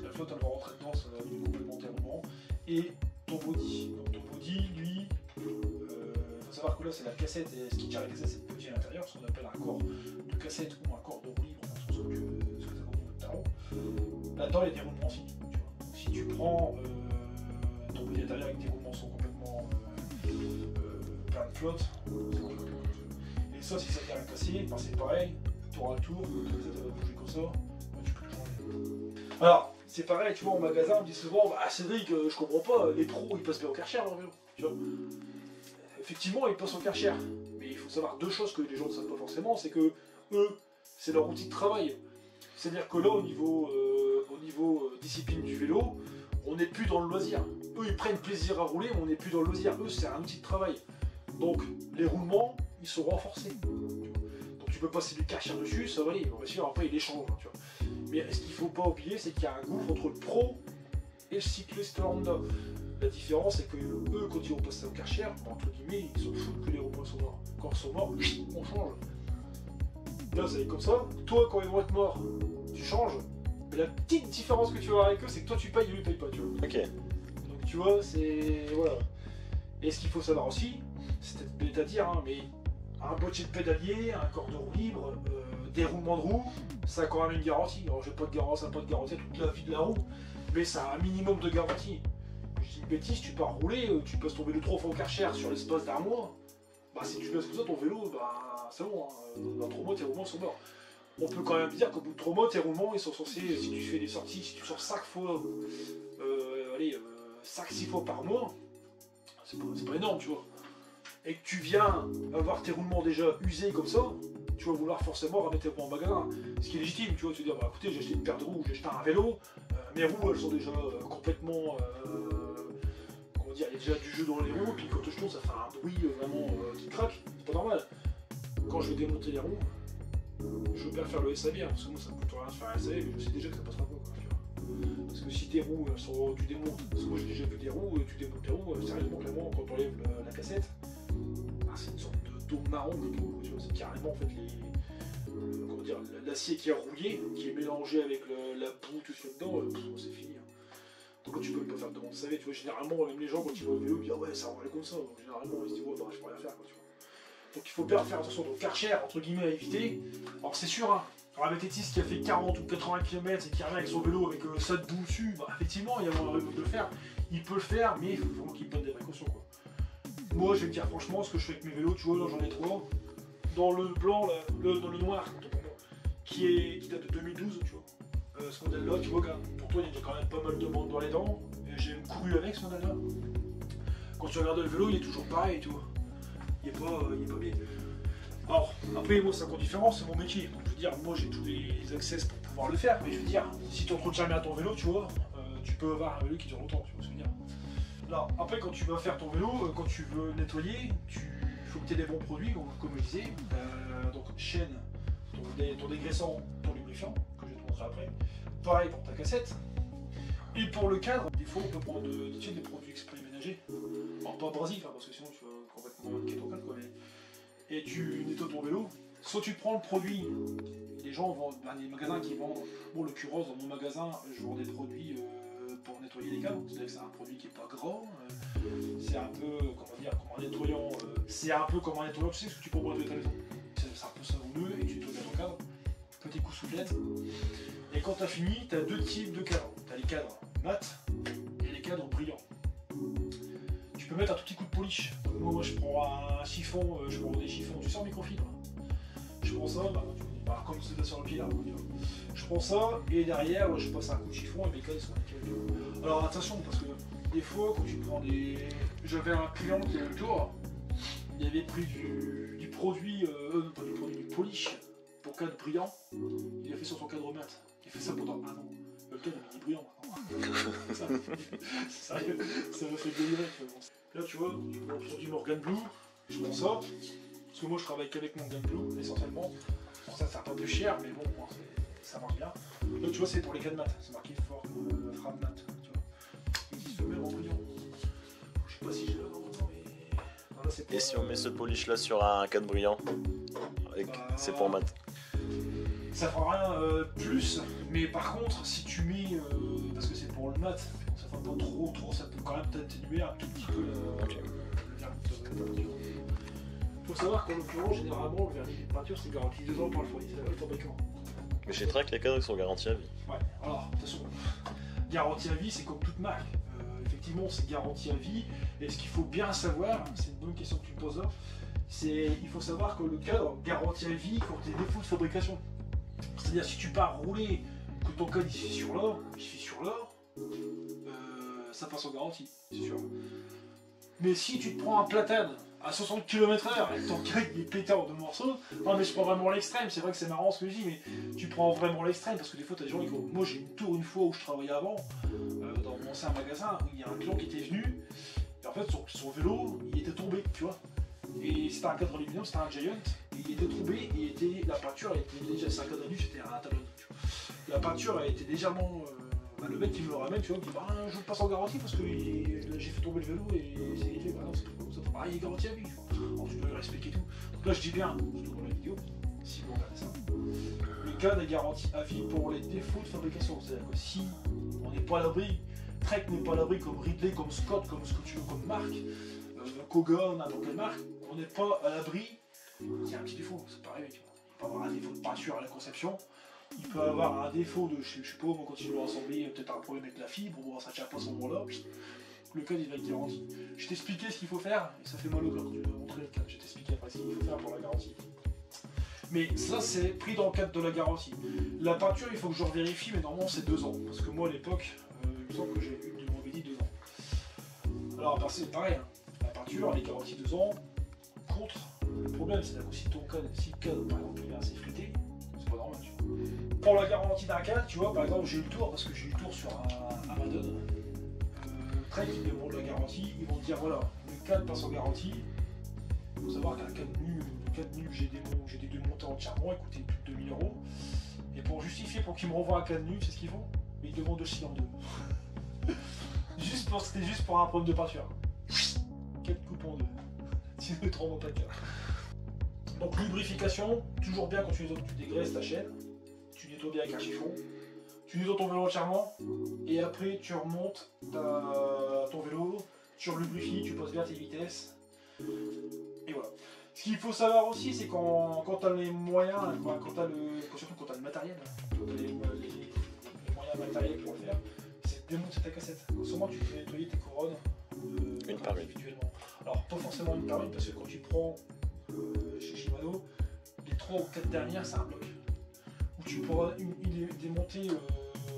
Speaker 1: la flotte elle va rentrer dedans, ça va abîmer complètement tes roulements. Et ton body. Donc ton body, lui, faut savoir que là c'est la cassette, et ce qui tient la cassette c'est le body à l'intérieur, ce qu'on appelle un corps de cassette ou un corps de roue libre, en fonction de ce que tu as comme tarot. Là-dedans il y a des roulements finis. Tu vois. Donc, si tu prends ton body intérieur et que tes roulements sont complètement plein de flotte, et ça si ça vient casser, ben, c'est pareil, tu auras le tour, ça va bouger comme ça, ben, tu peux le changer. Alors, c'est pareil, tu vois, au magasin, on me dit souvent, bah Cédric, je comprends pas, les pros ils passent bien au Karcher dans le vélo, tu vois. Effectivement, ils passent au Karcher, mais il faut savoir deux choses que les gens ne savent pas forcément, c'est que eux, c'est leur outil de travail. C'est-à-dire que là, au niveau discipline du vélo, on n'est plus dans le loisir. Eux, ils prennent plaisir à rouler, mais on n'est plus dans le loisir. Eux, c'est un outil de travail. Donc, les roulements, ils sont renforcés. Donc, tu peux passer du karcher dessus, ça va aller. Bien sûr, après, ils les changent. Tu vois. Mais ce qu'il ne faut pas oublier, c'est qu'il y a un gouffre entre le pro et le cycliste lambda. La différence, c'est que eux, quand ils vont passer au karcher, entre guillemets, ils s'en foutent que les roulements sont morts. Quand ils sont morts, on change. Là, ça va être comme ça. Toi, quand ils vont être morts, tu changes. Mais la petite différence que tu vas avoir avec eux, c'est que toi, tu payes et eux, ils payent pas. Tu vois.
Speaker 2: Ok.
Speaker 1: Donc, tu vois, c'est. Voilà. Et ce qu'il faut savoir aussi, c'est peut-être bête à dire, hein, mais un boîtier de pédalier, un corps de roue libre, des roulements de roue, ça a quand même une garantie. Alors, j'ai pas de garantie, ça n'a pas de garantie à toute la vie de la roue, mais ça a un minimum de garantie. Je dis une bêtise, tu pars rouler, tu passes ton vélo 3 fois au karcher sur l'espace d'un mois, bah si tu laisses comme ça ton vélo, bah c'est bon, hein. Dans 3 mois tes roulements sont morts. On peut quand même dire qu'au bout de 3 mois tes roulements ils sont censés, si tu fais des sorties, si tu sors 5 fois, 5-6 fois par mois, c'est pas énorme tu vois. Et que tu viens avoir tes roulements déjà usés comme ça, tu vas vouloir forcément remettre tes roues en magasin. Ce qui est légitime, tu vois, tu vas dire, bah écoutez, j'ai acheté une paire de roues, j'ai acheté un vélo, mes roues elles sont déjà complètement, comment dire, il y a déjà du jeu dans les roues, puis quand je tourne ça fait un bruit vraiment qui craque, c'est pas normal. Quand je vais démonter les roues, je veux bien faire le SAV, hein, parce que moi ça me coûte rien de faire un SAV, mais je sais déjà que ça passera pas, quoi, tu vois. Parce que si tes roues sont, tu démontes, parce que moi j'ai déjà vu des roues, tu démontes les roues, sérieusement, clairement, quand on enlève la cassette, c'est une sorte de dôme marron des roues, tu vois, c'est carrément en fait comment dire, l'acier qui est rouillé, qui est mélangé avec la boue, tout ça dedans, c'est fini. Hein. Donc tu peux pas faire de demande SAV, tu vois, généralement, même les gens quand ils voient le vélo, ils disent ah ouais, ça va aller comme ça, donc généralement ils se disent ouais, bah, je peux rien faire, quoi, tu vois. Donc il faut bien faire attention, donc karcher, entre guillemets, à éviter. Alors c'est sûr, hein, un vététiste qui a fait 40 ou 80 km et qui revient avec son vélo avec ça de boue dessus, bah, effectivement, il y a un vélo de le faire, il peut le faire, mais il faut vraiment qu'il prenne des précautions, quoi. Moi, je vais te dire franchement, ce que je fais avec mes vélos, tu vois, là j'en ai 3. Dans le blanc, là, dans le noir, qui date de 2012, tu vois. Ce modèle-là, tu vois, pour toi, il y a quand même pas mal de monde dans les dents. Et j'ai couru avec ce modèle-là. Quand tu regardes le vélo, il est toujours pareil, tu vois. Il est pas bien. Alors, après, moi, c'est encore différent, c'est mon métier. Donc, je veux dire, moi, j'ai tous les accès pour pouvoir le faire. Mais je veux dire, si tu entretiens bien ton vélo, tu vois, tu peux avoir un vélo qui dure longtemps, tu vois ce que je veux dire. Là, après, quand tu vas faire ton vélo, quand tu veux nettoyer, il faut que tu aies des bons produits, comme je disais. Donc, chaîne, ton dégraissant, ton lubrifiant, que je vais te montrer après. Pareil pour ta cassette. Et pour le cadre, des fois, on peut prendre des produits exprès ménagers. Alors, pas abrasifs, hein, parce que sinon, tu vas complètement manquer ton cadre, quoi. Et tu nettoies ton vélo. Soit tu prends le produit, les gens vendent, les magasins qui vendent, bon, l'occurrence, dans mon magasin, je vends des produits pour nettoyer les cadres, c'est-à-dire que c'est un produit qui n'est pas grand, c'est un peu, comment dire, comme un nettoyant, c'est un peu comme un nettoyant, tu sais ce que tu peux nettoyer ta maison, c'est un peu savonneux et tu nettoies bien ton cadre, petit coup soufflette, et quand tu as fini, tu as deux types de cadres, tu as les cadres mat et les cadres brillants. Tu peux mettre un tout petit coup de polish, moi je prends un chiffon, je prends des chiffons, tu sais en microfibre, je prends ça, comme c'est sur le pied là, je prends ça et derrière je passe un coup de chiffon et mes cadres sont nickel. Alors attention parce que des fois quand tu prends des... J'avais un client qui avait le tour, il avait pris du produit, pas du produit, du polish pour cadre brillant, il a fait sur son cadre mat, il a fait ça pendant un an. Le cadre il est brillant maintenant. Sérieux, ça m'a fait délirer. Là tu vois, tu prends le produit Morgan Blue, je prends ça, parce que moi je travaille qu'avec Morgan Blue essentiellement. Bon, ça c'est un peu plus cher mais bon, ça marche bien. Là tu vois c'est pour les cadres mat, c'est marqué fort Fram mat, tu vois. Il existe même en brillant. Je sais pas si j'ai là dans longtemps mais. Non, là,
Speaker 2: Et si on met ce polish là sur un cadre brillant, c'est pour mat.
Speaker 1: Ça fera rien plus, mais par contre si tu mets, parce que c'est pour le mat, ça fera pas trop, ça peut quand même t'atténuer un tout petit peu le vernis de peinture. Il faut savoir qu'en l'occurrence, généralement, le vernis de peinture c'est garanti 2 ans par le fournisseur, le fabricant.
Speaker 2: Mais chez Track, les cadres sont garantis à vie.
Speaker 1: Ouais, alors, de toute façon, garantie à vie, c'est comme toute marque. Effectivement, c'est garantie à vie. Et ce qu'il faut bien savoir, c'est une bonne question que tu me poses là, c'est il faut savoir que le cadre garantie à vie quand tu es défaut de fabrication. C'est-à-dire, si tu pars rouler, que ton cadre il se fait sur l'or, ça passe en garantie, c'est sûr. Mais si tu te prends un platane à 60 km/h et que ton cadre il est pété en 2 morceaux, non mais je prends vraiment l'extrême, c'est vrai que c'est marrant ce que je dis, mais tu prends vraiment l'extrême parce que des fois t'as des gens qui disent moi j'ai une tour une fois où je travaillais avant, dans commencé un magasin où il y a un client qui était venu, et en fait son vélo, il était tombé, tu vois. Et c'était un cadre aluminium, c'était un Giant, et il était tombé, et la peinture était déjà, c'est un cadre aluminium, c'était un talon. La peinture elle était légèrement... le mec qui me le ramène, tu vois, il me dit je le passe en garantie parce que j'ai fait tomber le vélo et c'est fait, bah non, c'est pas comme ça. Il est garanti à vie, tu vois. Alors tu dois lui expliquer tout. Donc là je dis bien, surtout dans la vidéo, si vous regardez ça, le cadre est garanti à vie pour les défauts de fabrication. C'est-à-dire que si on n'est pas à l'abri, Trek n'est pas à l'abri comme Ridley, comme Scott, comme ce que tu veux, comme marque, Koga, n'importe quelle marque, on n'est pas à l'abri qu'il y a un petit défaut, c'est pareil, tu vois. Il peut avoir un défaut de peinture à la conception. Il peut avoir un défaut de, je sais pas, moi quand il doit assembler, peut-être un problème avec la fibre, bon ça tient pas à ce moment-là, le code il va être garanti. Je t'expliquais ce qu'il faut faire, et ça fait mal au cœur quand tu dois montrer le code, je t'expliquais après ce qu'il faut faire pour la garantie. Mais ça c'est pris dans le cadre de la garantie. La peinture il faut que je revérifie, mais normalement c'est 2 ans, parce que moi à l'époque, il me semble que j'ai eu de m'avait dit 2 ans. Alors c'est pareil, hein. La peinture elle est garantie 2 ans, contre, le problème c'est que si ton code, si le code par exemple il est assez frité, c'est pas normal, tu vois. Pour la garantie d'un cadre, tu vois, par exemple, j'ai eu le tour, parce que j'ai eu le tour sur un Madden. Trek, ils demandent la garantie, ils vont te dire voilà, le cadre passe en garantie. Il faut savoir qu'un cadre nu, le cadre nu que j'ai démonté entièrement, il coûtait plus de 2000 €. Et pour justifier, pour qu'ils me renvoient un cadre nu, c'est ce qu'ils font, mais ils demandent de scier en 2. C'était juste pour un problème de peinture. 4 coupes en 2. Sinon, ils te renvoient pas de cadre. Donc, lubrification, toujours bien quand tu dégraisses ta chaîne. Tu nettoies bien avec un chiffon, tu nettoies ton vélo entièrement, et après tu remontes ton vélo, tu relubrifies, tu poses bien tes vitesses, et voilà. Ce qu'il faut savoir aussi, c'est quand tu as les moyens, surtout quand tu as le matériel, quand tu as les moyens matériels pour le faire, c'est de démonter ta cassette. Souvent tu peux nettoyer tes couronnes individuellement. Alors pas forcément une par une, parce que quand tu prends chez Shimano, les 3 ou 4 dernières c'est un bloc. Tu pourras démonter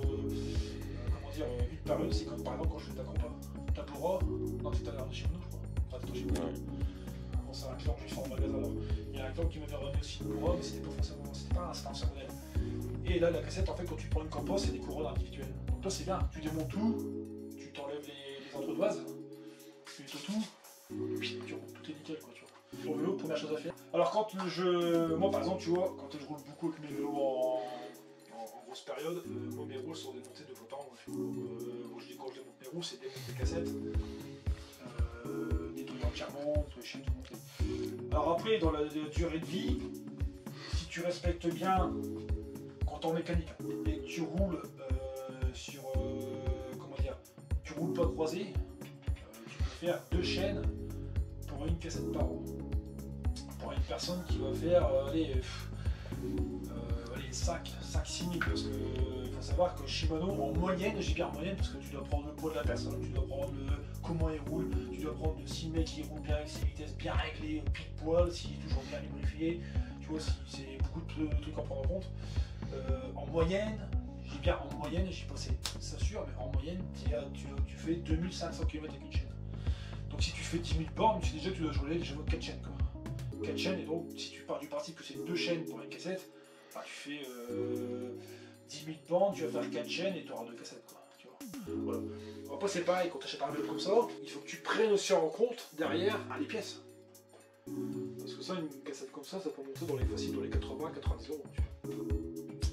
Speaker 1: comment dire, une par une, c'est comme par exemple quand je fais ta compas. Ta Bora, non c'est à chez nous je crois. Enfin, c'est chez nous. Bon, c'est un client que j'ai fait en magasin alors. Il y a un client qui m'avait ramené aussi une Bora, mais c'était pas forcément, c'était un secondaire. Et là la cassette en fait quand tu prends une compas c'est des couronnes individuelles. Donc là c'est bien, tu démontes tout, tu t'enlèves les entredoises, tu nettoies tout, tout est nickel quoi tu vois. Pour le vélo, première chose à faire. Alors quand moi par exemple tu vois, quand je roule beaucoup avec mes vélos en grosse période, moi mes roues sont démontées 2 fois par an. Moi je dis quand je démonte mes roues, c'est démonter les cassettes, nettoyer entièrement, nettoyer les chaînes, tout monter. Alors après dans la durée de vie, si tu respectes bien quand t'es en mécanique et que tu roules sur comment dire, tu roules pas croisé, tu peux faire 2 chaînes pour une cassette par an. Pour une personne qui va faire 5-6 000, parce qu'il faut savoir que Shimano en moyenne, j'ai bien en moyenne parce que tu dois prendre le poids de la personne, tu dois prendre comment il roule, tu dois prendre si le mec il roule bien avec ses vitesses bien réglées, pile poil, s'il est toujours bien lubrifié, tu vois, c'est beaucoup de trucs à prendre en compte. En moyenne, j'ai bien en moyenne, j'ai passé ça sûr, mais en moyenne tu fais 2500 km avec une chaîne. Donc si tu fais 10 000 bornes, tu sais déjà que tu dois jouer déjà 4 chaînes quoi. 4 chaînes, et donc si tu pars du principe que c'est 2 chaînes pour une cassette, bah, tu fais 10 000 bandes, tu vas faire 4 chaînes et tu auras 2 cassettes quoi, tu vois. Voilà. Après c'est pareil, quand tu achètes un vélo comme ça, il faut que tu prennes aussi en compte derrière les pièces. Parce que ça, une cassette comme ça peut monter dans les 80-90 €. Tu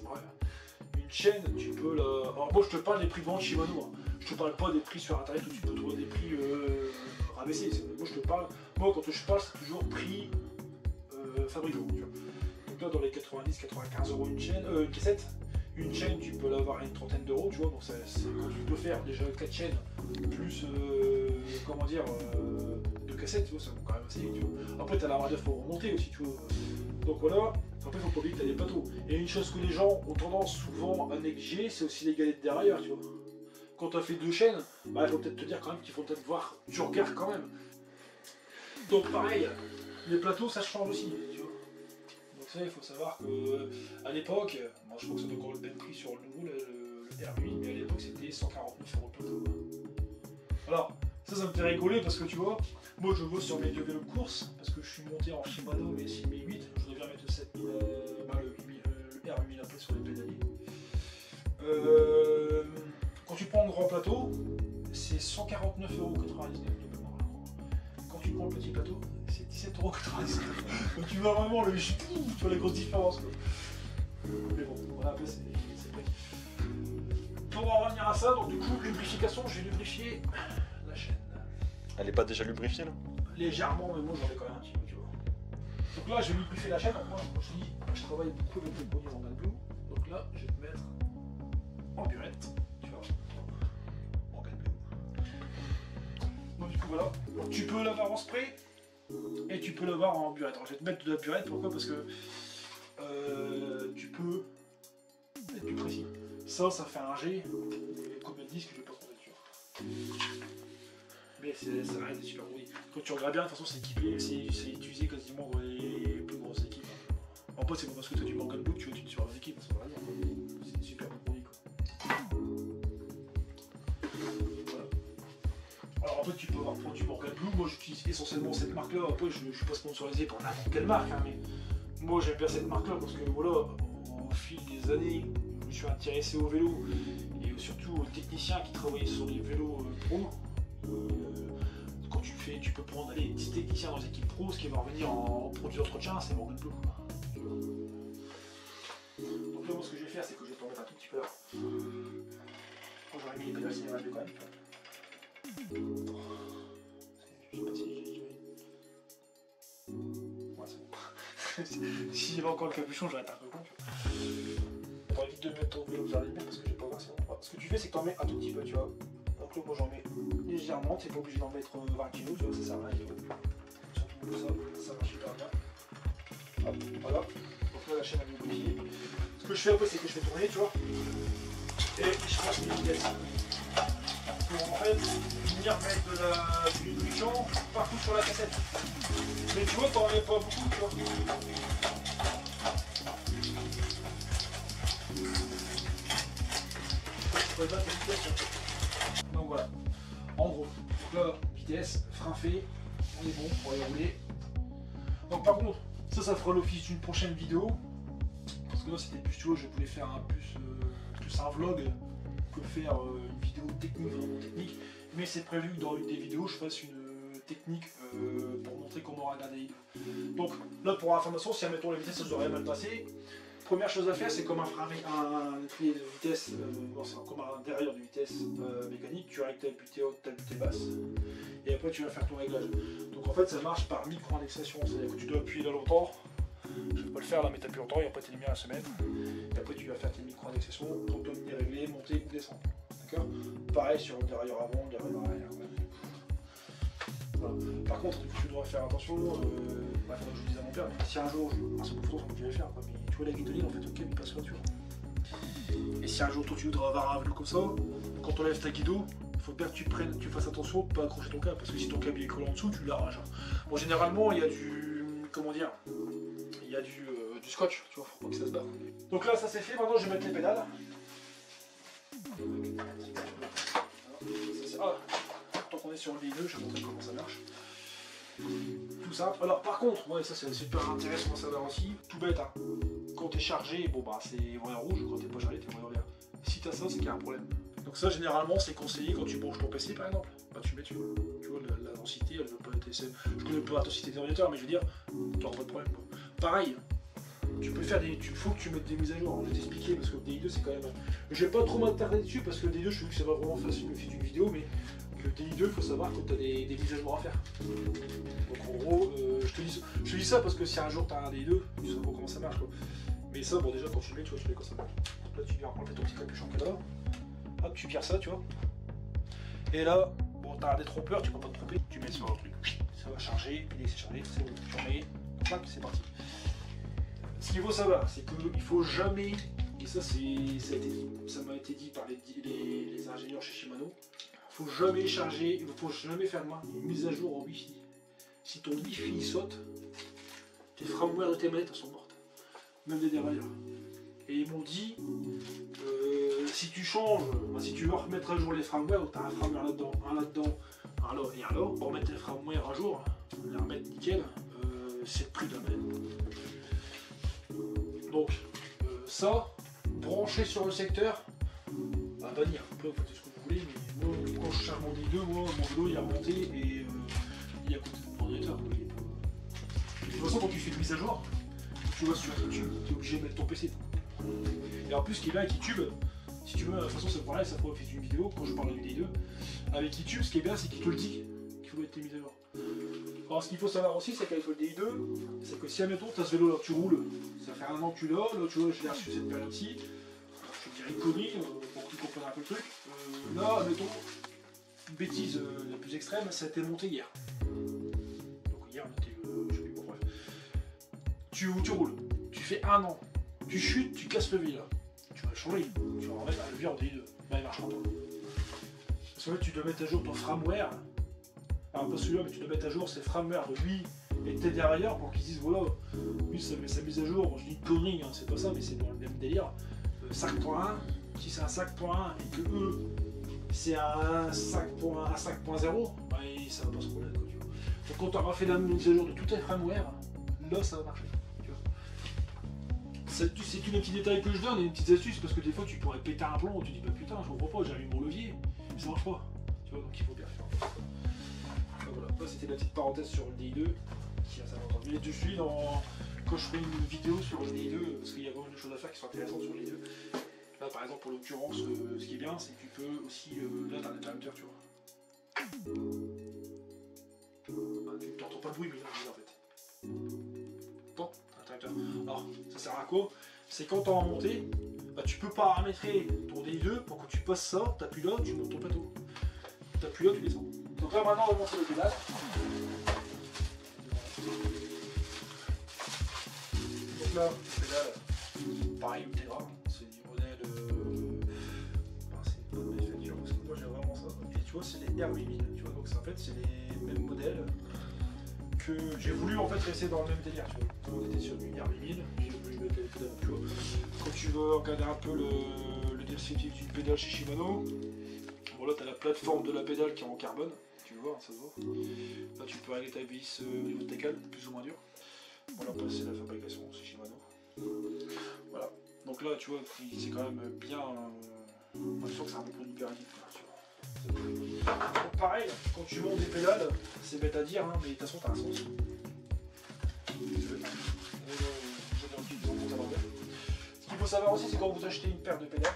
Speaker 1: vois. Ouais. Une chaîne, tu peux la... Alors moi je te parle des prix de vente Shimano, hein. Je te parle pas des prix sur internet où tu peux trouver des prix rabaissés. Moi je te parle, quand je parle c'est toujours prix fabricant. Tu vois. Donc là dans les 90-95 € une chaîne, une cassette, une chaîne tu peux l'avoir à une trentaine d'euros, tu vois, donc quand tu peux faire déjà 4 chaînes plus comment dire 2 cassettes, tu vois, ça vaut quand même assez vite, tu vois. Après t'as la radio pour remonter aussi, tu vois. Donc voilà, après faut pas oublier que t'as des plateaux. Et une chose que les gens ont tendance souvent à négliger, c'est aussi les galettes derrière, tu vois. Quand tu as fait 2 chaînes, bah, il faut peut-être te dire quand même qu'il faut peut-être voir, tu regardes quand même. Donc pareil, les plateaux ça change aussi, tu vois. Donc ça il faut savoir que à l'époque, moi je crois que ça doit encore le même prix sur le nouveau, le R8, mais à l'époque c'était 149 € le plateau. Alors ça me fait rigoler parce que tu vois, moi je bosse sur mes 2 vélos de course, parce que je suis monté en Shimano mais 6008, je devrais mettre le 7000, le R8000 après sur les pédaliers. Quand tu prends un grand plateau, c'est 149,99 € de mémoire. Quand tu prends le petit plateau, c'est 17,99 €. Donc tu vois vraiment le tu vois la grosse différence. Quoi. Mais bon, voilà, après c'est prêt. Pour en revenir à ça, donc du coup, lubrification, j'ai lubrifié la chaîne.
Speaker 2: Elle est pas déjà lubrifiée là?
Speaker 1: Légèrement, mais moi j'en ai quand même un petit peu, tu vois. Donc là, je vais lubrifier la chaîne. Donc moi, comme je te dis, je travaille beaucoup avec le produit Morgan Blue. Donc là, je vais te mettre en burette, tu vois. Morgan Blue. Donc du coup, voilà. Donc, tu peux l'avoir en spray et tu peux l'avoir en burette. Alors je vais te mettre de la burette, pourquoi? Parce que tu peux être plus précis. Ça fait un G, combien de disques, je vais pas compter dessus. Mais ça reste des super produits. Quand tu regardes bien, de toute façon, c'est équipé, c'est utilisé quasiment dans les plus grosses équipes. En fait, c'est pas parce que tu as du Morgan Blue que tu utilises sur leurs équipes, ça va rien. C'est des super bons produits. Voilà. Alors après, tu peux avoir produit Morgan Blue. Moi, j'utilise essentiellement cette marque-là. Après, je suis pas sponsorisé par n'importe quelle marque, hein, mais moi, j'aime bien cette marque-là parce que voilà, au fil des années, je me suis intéressé au vélo et surtout aux techniciens qui travaillaient sur les vélos pro. Quand tu peux prendre les petits techniciens dans les équipes pro, ce qui va revenir en produit d'entretien, c'est Morgan Blue. Donc là, moi, ce que je vais faire, c'est que je vais te remettre un tout petit peu là. Quand j'aurai mis les pédales, c'est quand même. Je sais pas si j'ai. Ouais, c'est bon. Si j'avais encore le capuchon, j'aurais été un peu con. T'aurais vite de mettre ton vélo vers les mains parce que j'ai pas voir si on va. Ce que tu fais, c'est que t'en mets un tout petit peu, tu vois. Donc là, moi j'en mets légèrement, t'es pas obligé d'en mettre 20 kg, tu vois, ça sert à rien. Surtout ça marche super bien. Hop, voilà. Donc là, la chaîne a bien lubrifié. Ce que je fais après, c'est que je vais tourner, tu vois. Et je passe les vitesses. Pour en fait venir mettre du lubrifiant partout sur la cassette. Mais tu vois, t'en mets pas beaucoup, tu vois. Donc voilà, en gros, donc là, vitesse, frein fait, on est bon pour aller rouler. Donc par contre, ça fera l'office d'une prochaine vidéo. Parce que là c'était plus, tu vois, je voulais faire plus un vlog que faire une vidéo technique, vraiment technique. Mais c'est prévu que dans une des vidéos, je fasse une technique pour montrer comment regarder les vidéos. Donc là, pour information, si admettons les vitesses, ça devrait mal passer. Première chose à faire, c'est comme un étrier de vitesse, comme un dérailleur de vitesse mécanique, tu règles ta butée haute, ta butée basse, et après tu vas faire ton réglage. Donc en fait ça marche par micro-indexation, c'est-à-dire que tu dois appuyer là longtemps, je vais pas le faire là mais t'appuies longtemps et après tes lumières à se mettre, et après tu vas faire tes micro-indexations pour te régler, monter ou descendre. D'accord. Pareil sur le dérailleur avant, le dérailleur arrière. Voilà. Par contre, tu dois faire attention, il faudrait que je dise à mon père, si un jour, c'est pour photo, ça me faire, quoi, mais tu vois la guidoline en fait, ok, il passe là, tu vois. Et si un jour toi tu voudras avoir un vélo comme ça, quand on lève ta guido, il faut bien que tu fasses attention de ne pas accrocher ton câble, parce que si ton câble est collé en dessous, tu l'arraches. Bon, généralement, il y a du. Comment dire. Il y a du scotch, tu vois, faut pas que ça se barre. Donc là, ça c'est fait, maintenant je vais mettre les pédales. Tant qu'on est sur le V2, je vais montrer comment ça marche. Tout ça. Alors par contre, ouais, ça c'est super intéressant à savoir aussi. Tout bête, hein. Quand t'es chargé, bon bah c'est voyant rouge, quand t'es pas chargé, t'es voyant vert. Si t'as ça, c'est qu'il y a un problème. Donc ça généralement c'est conseillé quand tu branches ton PC par exemple. Bah tu mets tu vois la densité, elle veut pas être. Je connais pas la densité des ordinateurs, mais je veux dire, t'auras pas de problème. Quoi. Pareil, tu peux faire des. Faut que tu mettes des mises à jour. Alors, je vais t'expliquer parce que le DI2 c'est quand même. Je vais pas trop m'attarder dessus parce que le DI2 je trouve que ça va vraiment facile le fil d'une vidéo, mais le DI2 il faut savoir que tu as des mises à jour à faire. Donc en gros, je te dis ça parce que si un jour tu as un DI2, tu sais pas comment ça marche quoi. Mais ça bon déjà quand tu le mets, tu vois tu mets comme ça. Là tu viens enlever ton petit capuchon qu'il y a là. Hop tu vires ça tu vois. Et là, bon t'as un détrompeur, tu peux pas te tromper, tu mets sur le truc. Ça va charger, puis dès que c'est chargé, c'est bon. Tu remets, clac, c'est parti. Ce qu'il faut savoir, c'est qu'il faut jamais, et ça ça m'a été dit par les ingénieurs chez Shimano, il faut jamais charger, il faut jamais faire une mise à jour en Wi-Fi. Si ton Wi-Fi saute, tes firmware de tes manettes sont mortes, même des dérailleurs. Et ils m'ont dit, si tu changes, si tu veux remettre à jour les firmware, tu as un firmware là-dedans, un là-dedans, un là et un là, pour remettre les firmware à jour, les remettre nickel, c'est le prix d'un manet. Donc ça, branché sur le secteur, à bannir. Après vous faites ce que vous voulez, mais quand je charge mon D2, moi, mon vélo il est remonté et il est à côté de mon ordinateur. De toute façon, quand tu fais une mise à jour, tu vois sur YouTube, tu es obligé de mettre ton PC. Et en plus, ce qui est bien avec YouTube, si tu veux, de toute façon, c'est pareil, ça pourrait faire une vidéo quand je parle du D2. Avec YouTube, ce qui est bien, c'est qu'il te le dit qu'il faut mettre tes mises à jour. Alors, ce qu'il faut savoir aussi, c'est qu'avec le D2, c'est que si, admettons, tu as ce vélo là que tu roules, ça fait un an que tu l'as, là, tu vois, je l'ai reçu cette période-ci, je te dirais une connerie, pour que tu comprennes un peu le truc. Là, admettons, une bêtise la plus extrême, ça a été monté hier. Donc, hier, on était, je sais plus pourquoi. Tu roules, tu fais un an, tu chutes, tu casses le levier là. Tu vas le changer, tu vas remettre un levier en D2. Là, il marchera pas. Parce que là, tu dois mettre à jour ton firmware. Alors, pas celui-là, mais tu dois mettre à jour ces firmware de lui et de tes derrière pour qu'ils disent voilà, lui, ça met sa mise à jour. Je dis connerie, hein, c'est pas ça, mais c'est dans le même délire. 5.1, si c'est un 5.1 et que eux, c'est un 5.0, bah, ça va pas se rouler. Donc, quand tu auras fait la mise à jour de tout tes firmware, là, ça va marcher. C'est une petit détail que je donne et une petite astuce parce que des fois tu pourrais péter un plomb, tu dis bah putain je comprends pas, j'ai mis mon levier, mais ça marche pas. Tu vois, donc il faut bien faire. Donc voilà, là c'était la petite parenthèse sur le DI2 qui a ça entendu. Et dessus quand je fais une vidéo sur le DI2, parce qu'il y a vraiment des choses à faire qui sont intéressantes sur le DI2. Là par exemple pour l'occurrence, ce qui est bien c'est que tu peux aussi. Là t'as un interrupteur tu vois. Ah, tu n'entends pas le bruit mais là en fait. Bon. Alors, ça sert à quoi? C'est quand t'es en montée, bah, tu peux paramétrer ton DI2 pour que tu passes ça, t'appuies là, tu montes ton plateau. T'appuies là, tu descends. Donc là maintenant on va monter le pédale. Donc là, le pédale, pareil, Ultegra, c'est du modèle. C'est une bonne manufacture parce que moi j'ai vraiment ça. Et tu vois, c'est les R8000, tu vois, donc en fait c'est les mêmes modèles. J'ai voulu en fait rester dans le même délire, tu vois. On était sur du R8000, j'ai voulu mettre les pédales, tu vois. Quand tu veux regarder un peu le descriptif d'une pédale chez Shimano, bon là tu as la plateforme de la pédale qui est en carbone, tu vois, ça se voit. Là tu peux régler ta vis au niveau de ta cale, plus ou moins dur. Voilà, c'est la fabrication, c'est Shimano. Voilà, donc là tu vois, c'est quand même bien. Je sens que c'est un peu produit hyper vite, tu vois. Donc pareil, quand tu montes des pédales, c'est bête à dire, hein, mais de toute façon t'as un sens. Ce qu'il faut savoir aussi, c'est quand vous achetez une paire de pédales,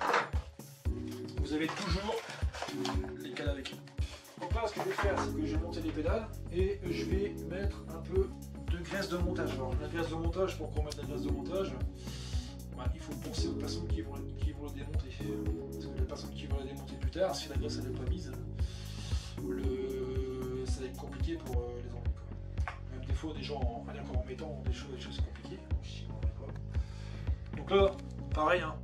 Speaker 1: vous avez toujours les cales avec. Donc là, ce que je vais faire, c'est que je vais monter les pédales et je vais mettre un peu de graisse de montage. Alors la graisse de montage, pour qu'on mette la graisse de montage, bah, il faut penser aux personnes qui vont la démonter. Parce que les personnes qui vont la démonter plus tard, si la graisse n'est pas mise, ça va être compliqué pour les enlever. Même des fois, des gens, en mettant des choses compliquées. Donc là, pareil, hein,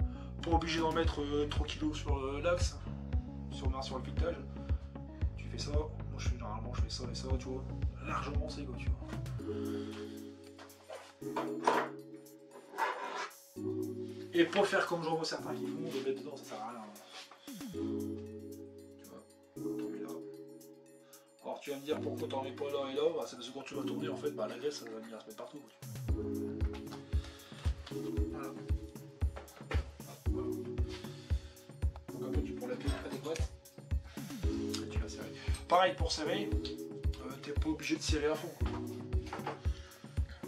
Speaker 1: pas obligé d'en mettre 3 kg sur l'axe, sur le piquetage. Tu fais ça, moi généralement je fais ça et ça, tu vois, largement c'est égaux, tu vois. Et pas faire comme j'en vois certains qui font, de mettre dedans, ça sert à rien. Tu vois, t'en mets là. Alors tu vas me dire pourquoi t'en mets pas là et là, bah, c'est parce que quand tu vas tourner, en fait, bah, la graisse ça va venir se mettre partout. Voilà. Voilà. Donc après tu prends la pile adéquate et tu vas serrer. Pareil pour serrer, t'es pas obligé de serrer à fond.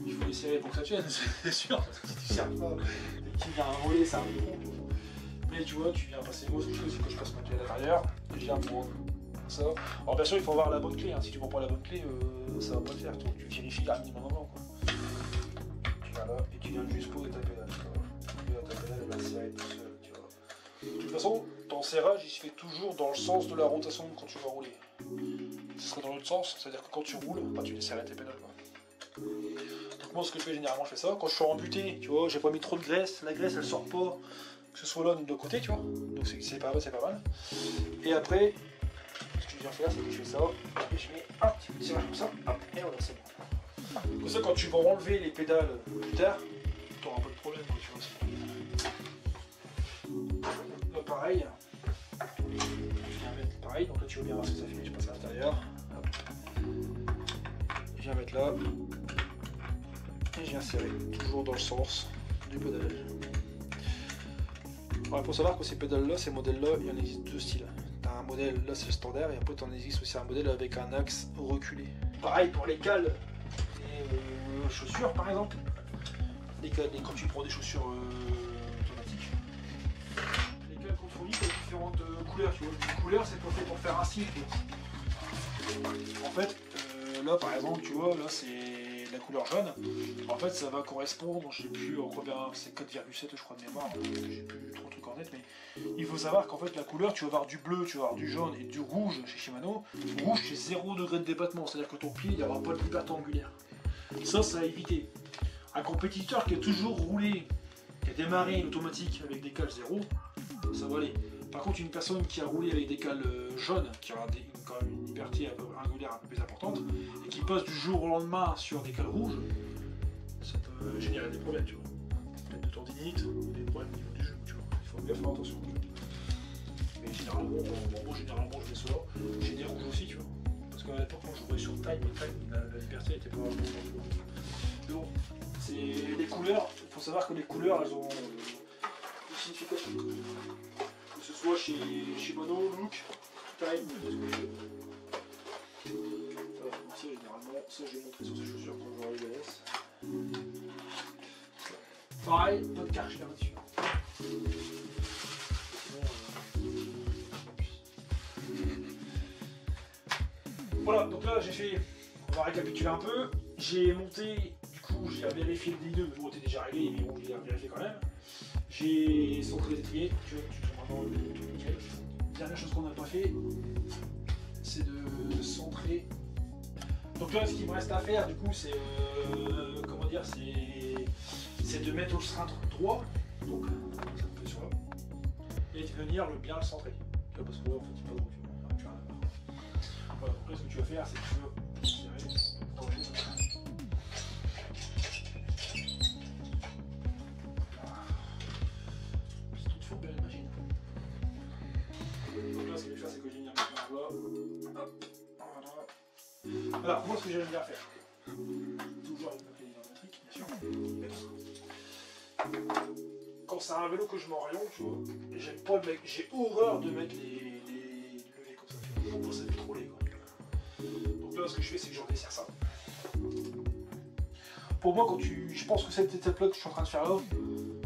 Speaker 1: Il faut les serrer pour que ça tienne, c'est sûr, parce que si tu serres pas, et qu'il vient envoler, ça arrive trop. Mais tu vois, tu viens passer, moi ce que je fais, c'est que je passe ma clé à l'intérieur, et je viens prendre ça. Alors bien sûr, il faut avoir la bonne clé, hein. Si tu prends pas la bonne clé, ça va pas le faire, donc tu vérifies un minimum avant, quoi. Tu viens là, et tu viens juste poser ta pédale, tu vois. Et là, ta pédale, elle va serrer tout seul, tu vois. De toute façon, ton serrage, il se fait toujours dans le sens de la rotation quand tu vas rouler. Ce sera dans l'autre sens, c'est-à-dire que quand tu roules, bah, tu laisses serrer tes pédales, quoi. Donc moi ce que je fais généralement, je fais ça. Quand je suis en butée, tu vois, j'ai pas mis trop de graisse, la graisse elle sort pas, que ce soit là ou de l'autre côté, tu vois. Donc c'est pas mal. Et après, ce que je viens faire, c'est que je fais ça, et je mets un petit peu de serrage comme ça, hop, et voilà, c'est bon. Comme ça, quand tu vas enlever les pédales plus tard, tu n'auras pas de problème, tu vois aussi. Là pareil, je viens mettre pareil, donc là tu vois bien voir ce que ça fait, je passe à l'intérieur. Je viens mettre là. Et je viens serrer, toujours dans le sens du pédalage. Alors il faut savoir que ces pédales là, ces modèles là, il y en existe deux styles. T'as un modèle, là c'est le standard, et après tu en existe aussi un modèle avec un axe reculé. Pareil pour les cales et chaussures par exemple. Quand tu prends des chaussures automatiques, les cales qu'on te fournit ont différentes couleurs, tu vois. Les couleurs c'est pour faire un style. En fait, là par exemple, tu vois, là c'est la couleur jaune. En fait, ça va correspondre, je sais plus en combien, c'est 4,7 je crois de mémoire, j'ai plus trop de trucs en tête, mais il faut savoir qu'en fait la couleur, tu vas avoir du bleu, tu vas avoir du jaune et du rouge chez Shimano. Rouge c'est 0 degré de débattement, c'est-à-dire que ton pied il n'y aura pas de liberté angulaire. Ça à éviter. Un compétiteur qui a toujours roulé, qui a démarré l'automatique avec des cales 0, ça va aller. Par contre, une personne qui a roulé avec des cales jaunes, qui aura quand même une liberté angulaire un peu plus importante, et qui passe du jour au lendemain sur des cales rouges, ça peut générer des problèmes, tu vois. Peut-être de tendinite, des problèmes au niveau du genou, tu vois. Il faut bien faire attention. Mais généralement, je mets cela. J'ai des rouges aussi, tu vois. Parce qu'à l'époque, quand je jouais sur Time, la liberté n'était pas vraiment bonne. Mais bon, c'est les couleurs, il faut savoir que les couleurs, elles ont une signification. Que ce soit chez Shimano, Look, Time, ça, généralement, ça j'ai montré sur ces chaussures quand j'aurai les LS. Pareil, pas de Karcher là-dessus. Voilà, donc là j'ai fait, on va récapituler un peu. J'ai monté, du coup j'ai vérifié le D2, le mot était déjà réglé, mais bon, je l'ai vérifié quand même. J'ai centré les étriers, tu vois, tu tournes vraiment le tout nickel. Dernière chose qu'on n'a pas fait, c'est de centrer. Donc là, ce qu'il me reste à faire, du coup, c'est comment dire, c'est de mettre le cintre droit, donc cette position là, et de venir bien le centrer. Tu vois, parce que là, en fait, il pas droit, tu vois. Voilà, donc là, ce que tu vas faire, c'est que tu vas tirer, c'est toute fourbée, imagine. Donc là, ce que je vais faire, c'est que je vais venir mettre là. Hop, voilà. Alors, moi, ce que j'aime bien faire, toujours avec ma clé métrique, bien sûr. Quand c'est un vélo que je m'oriente, tu vois, j'aime pas le mec, j'ai horreur de mettre les levées comme ça. Pour moi, ça fait trop laid, quoi. Donc là, ce que je fais, c'est que j'en desserre ça. Pour moi, je pense que cette étape-là que je suis en train de faire là,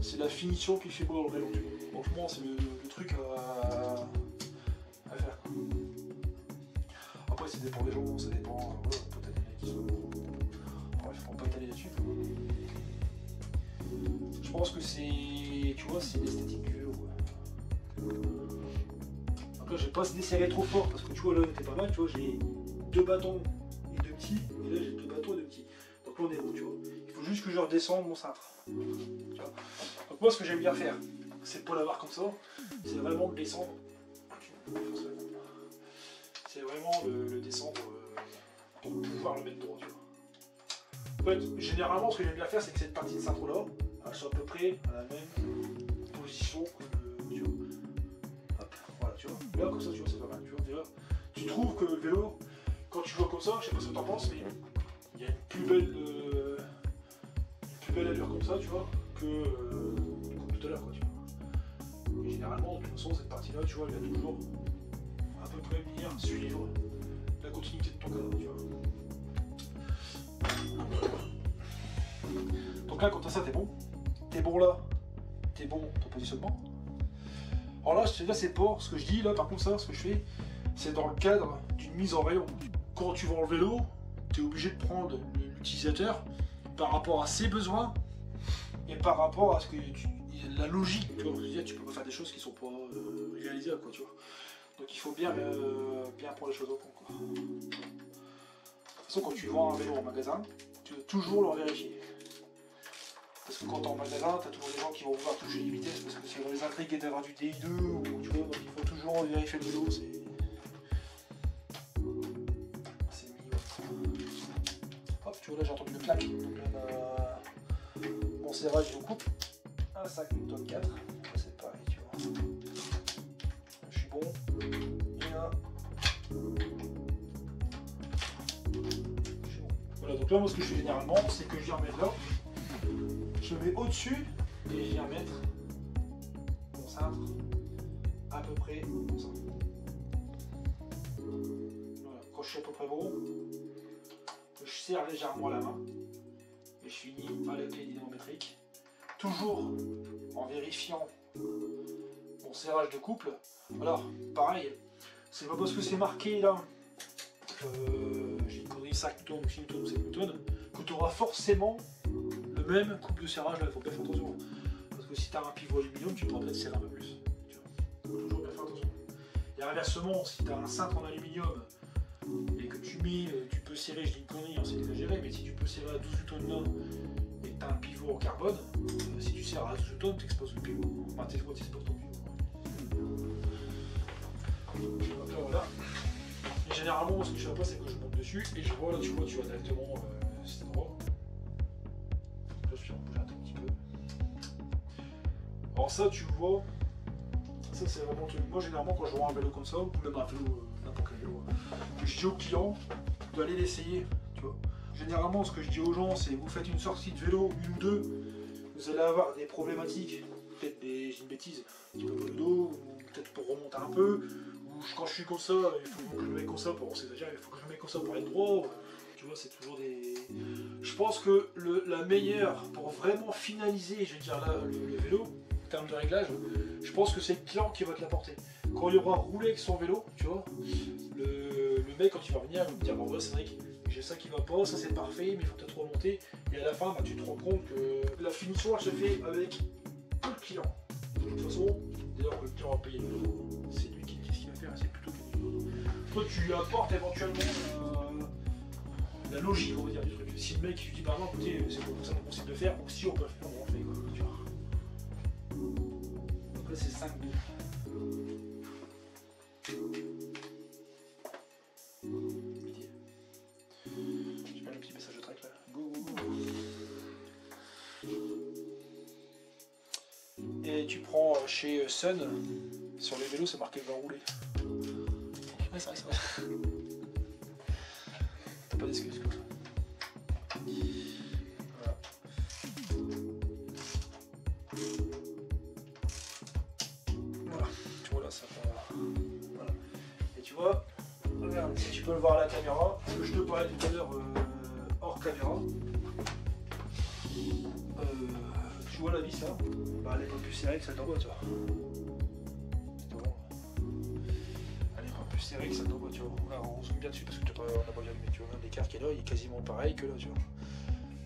Speaker 1: c'est la finition qui fait beau dans le vélo. Franchement, c'est le truc à faire. Après, ça dépend des gens, ça dépend. Peut-être des mecs qui sont. Bref, faut pas étaler là-dessus. Je pense que c'est. Tu vois, c'est l'esthétique du vélo. Après, je vais pas se desserrer trop fort parce que tu vois, là, on était pas mal. Tu vois, j'ai 2 bâtons et 2 petits. Et là, j'ai 2 bâtons et 2 petits. Donc là, on est bon, tu vois. Il faut juste que je redescende mon cintre. Tu vois. Donc, moi, ce que j'aime bien faire, c'est pas l'avoir comme ça. C'est vraiment de descendre. C'est vraiment le descendre pour pouvoir le mettre droit, tu vois. En fait, généralement, ce que j'aime bien faire, c'est que cette partie de cintre là, elle soit à peu près à la même position que le. Tu vois. Hop, voilà, tu vois. Là, comme ça, tu vois, c'est pas mal. Tu vois, déjà, tu trouves que le vélo, quand tu vois comme ça, je sais pas ce que t'en penses, mais il y a une plus belle allure comme ça, tu vois, que comme tout à l'heure, quoi, tu vois. Et généralement, de toute façon, cette partie-là, tu vois, elle va toujours à peu près venir suivre la continuité de ton cadre, tu vois. Donc là, quand t'as ça, t'es bon. T'es bon là, t'es bon ton positionnement. Alors là, c'est pas ce que je dis, là, par contre, ça, ce que je fais, c'est dans le cadre d'une mise en rayon. Quand tu vends le vélo, t'es obligé de prendre l'utilisateur par rapport à ses besoins et par rapport à ce que la logique, tu vois. Je veux dire, tu peux pas faire des choses qui sont pas réalisables, quoi, tu vois. Donc il faut bien prendre les choses au point, quoi. De toute façon, quand tu vends un vélo en magasin, tu dois toujours le vérifier. Parce que quand tu es en magasin, tu as toujours des gens qui vont vouloir toucher les vitesses parce que c'est dans les intrigues d'avoir du DI2 ou tu vois, donc il faut toujours vérifier le vélo, c'est mignon. Hop, tu vois là j'ai entendu le clac, donc là mon serrage je coupe un 5 Newton 4, c'est pareil, tu vois. Je suis bon, et là je suis bon. Voilà, donc là moi ce que je fais généralement c'est que je viens mettre là. Je mets au-dessus et je viens mettre mon cintre à peu près comme ça. suis à peu près bon. Je serre légèrement la main. Et je finis par la clé dynamométrique. Toujours en vérifiant mon serrage de couple. Alors, pareil, c'est pas parce que c'est marqué là, j'ai une connerie 5 Newton ou 6 Newton ou 7 Newton, que tu auras forcément le même couple de serrage. Là, il faut bien faire attention. Parce que si tu as un pivot aluminium, tu pourras peut-être serrer un peu plus. Tu vois. Faut toujours bien faire attention. Et inversement, si tu as un cintre en aluminium et que tu peux serrer, je dis une connerie, hein, c'est exagéré, mais si tu peux serrer à 12 Newton là et que tu as un pivot en carbone, si tu serres à 12 Newton, tu exposes le pivot. Enfin, tu exposes ton pivot. Donc là, voilà. Et généralement, ce que je fais pas, c'est que je monte dessus et je vois, là, tu vois directement cet endroit. Là, je vais en bouger un tout petit peu. Alors, ça, tu vois, ça, c'est vraiment le truc. Moi, généralement, quand je vois un vélo comme ça, ou même un vélo, n'importe quel vélo, je dis au client d'aller l'essayer, tu vois. Généralement, ce que je dis aux gens, c'est vous faites une sortie de vélo, une ou deux, vous allez avoir des problématiques, peut-être j'ai une bêtise, un petit peu mal au dos, ou peut-être pour remonter un peu, ou quand je suis comme ça, il faut que je me mette comme ça pour s'exagérer, il faut que je me mette comme ça pour être droit, tu vois, c'est toujours des... Je pense que la meilleure, pour vraiment finaliser, je vais dire là, le vélo, en termes de réglage, je pense que c'est le client qui va te l'apporter. Quand il aura roulé avec son vélo, tu vois, le mec, quand il va venir, il va me dire, bon, ouais, c'est vrai que j'ai ça qui va pas, ça c'est parfait, mais il faut peut-être remonter. Et à la fin, bah, tu te rends compte que la finition, elle se fait avec le client. De toute façon, dès lors que le client va payer le vélo, c'est lui qui dit ce qu'il va faire, c'est plutôt que toi, tu lui apportes éventuellement la logique, on va dire, du truc. Si le mec lui dit, bah non, écoutez, c'est pas pour ça impossible de faire, ou si on peut le faire, on le fait, quoi, tu vois. Donc là, c'est 5 bouts. Je mets le petit message de track là. Go, go, go. Et tu prends chez Sun, sur les vélos, c'est marqué 20 roulés. Ouais, c'est vrai, c'est vrai. T'as pas d'excuses quoi. Voilà. Voilà. Tu vois là, ça prend. Voilà. Et tu vois, regarde, si tu peux le voir à la caméra, ce que je te parlais tout à l'heure hors caméra. Tu vois la vis là, bah, elle est pas plus serrée que celle d'en bas, tu vois. Elle est pas plus serrée que celle d'en bas, tu vois. Là, on zoome bien dessus parce que on n'a pas bien allumé, tu vois. L'écart qui est là, il est quasiment pareil que là, tu vois.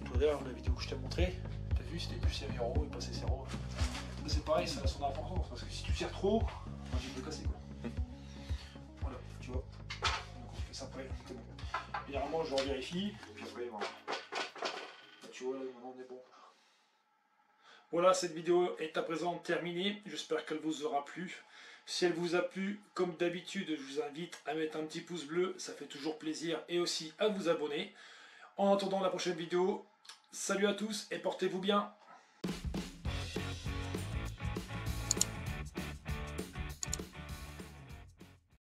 Speaker 1: Tout à l'heure, la vidéo que je t'ai montré, t'as vu, c'était plus serré en haut et pas assez serré en haut. C'est pareil, ça a son importance parce que si tu serres trop, bah, tu peux le casser quoi. Voilà, tu vois. Donc on fait ça après, c'est bon. Généralement, je revérifie, puis après, voilà. Là, tu vois, là, maintenant on est bon. Voilà, cette vidéo est à présent terminée. J'espère qu'elle vous aura plu. Si elle vous a plu, comme d'habitude, je vous invite à mettre un petit pouce bleu. Ça fait toujours plaisir. Et aussi à vous abonner. En attendant la prochaine vidéo, salut à tous et portez-vous bien.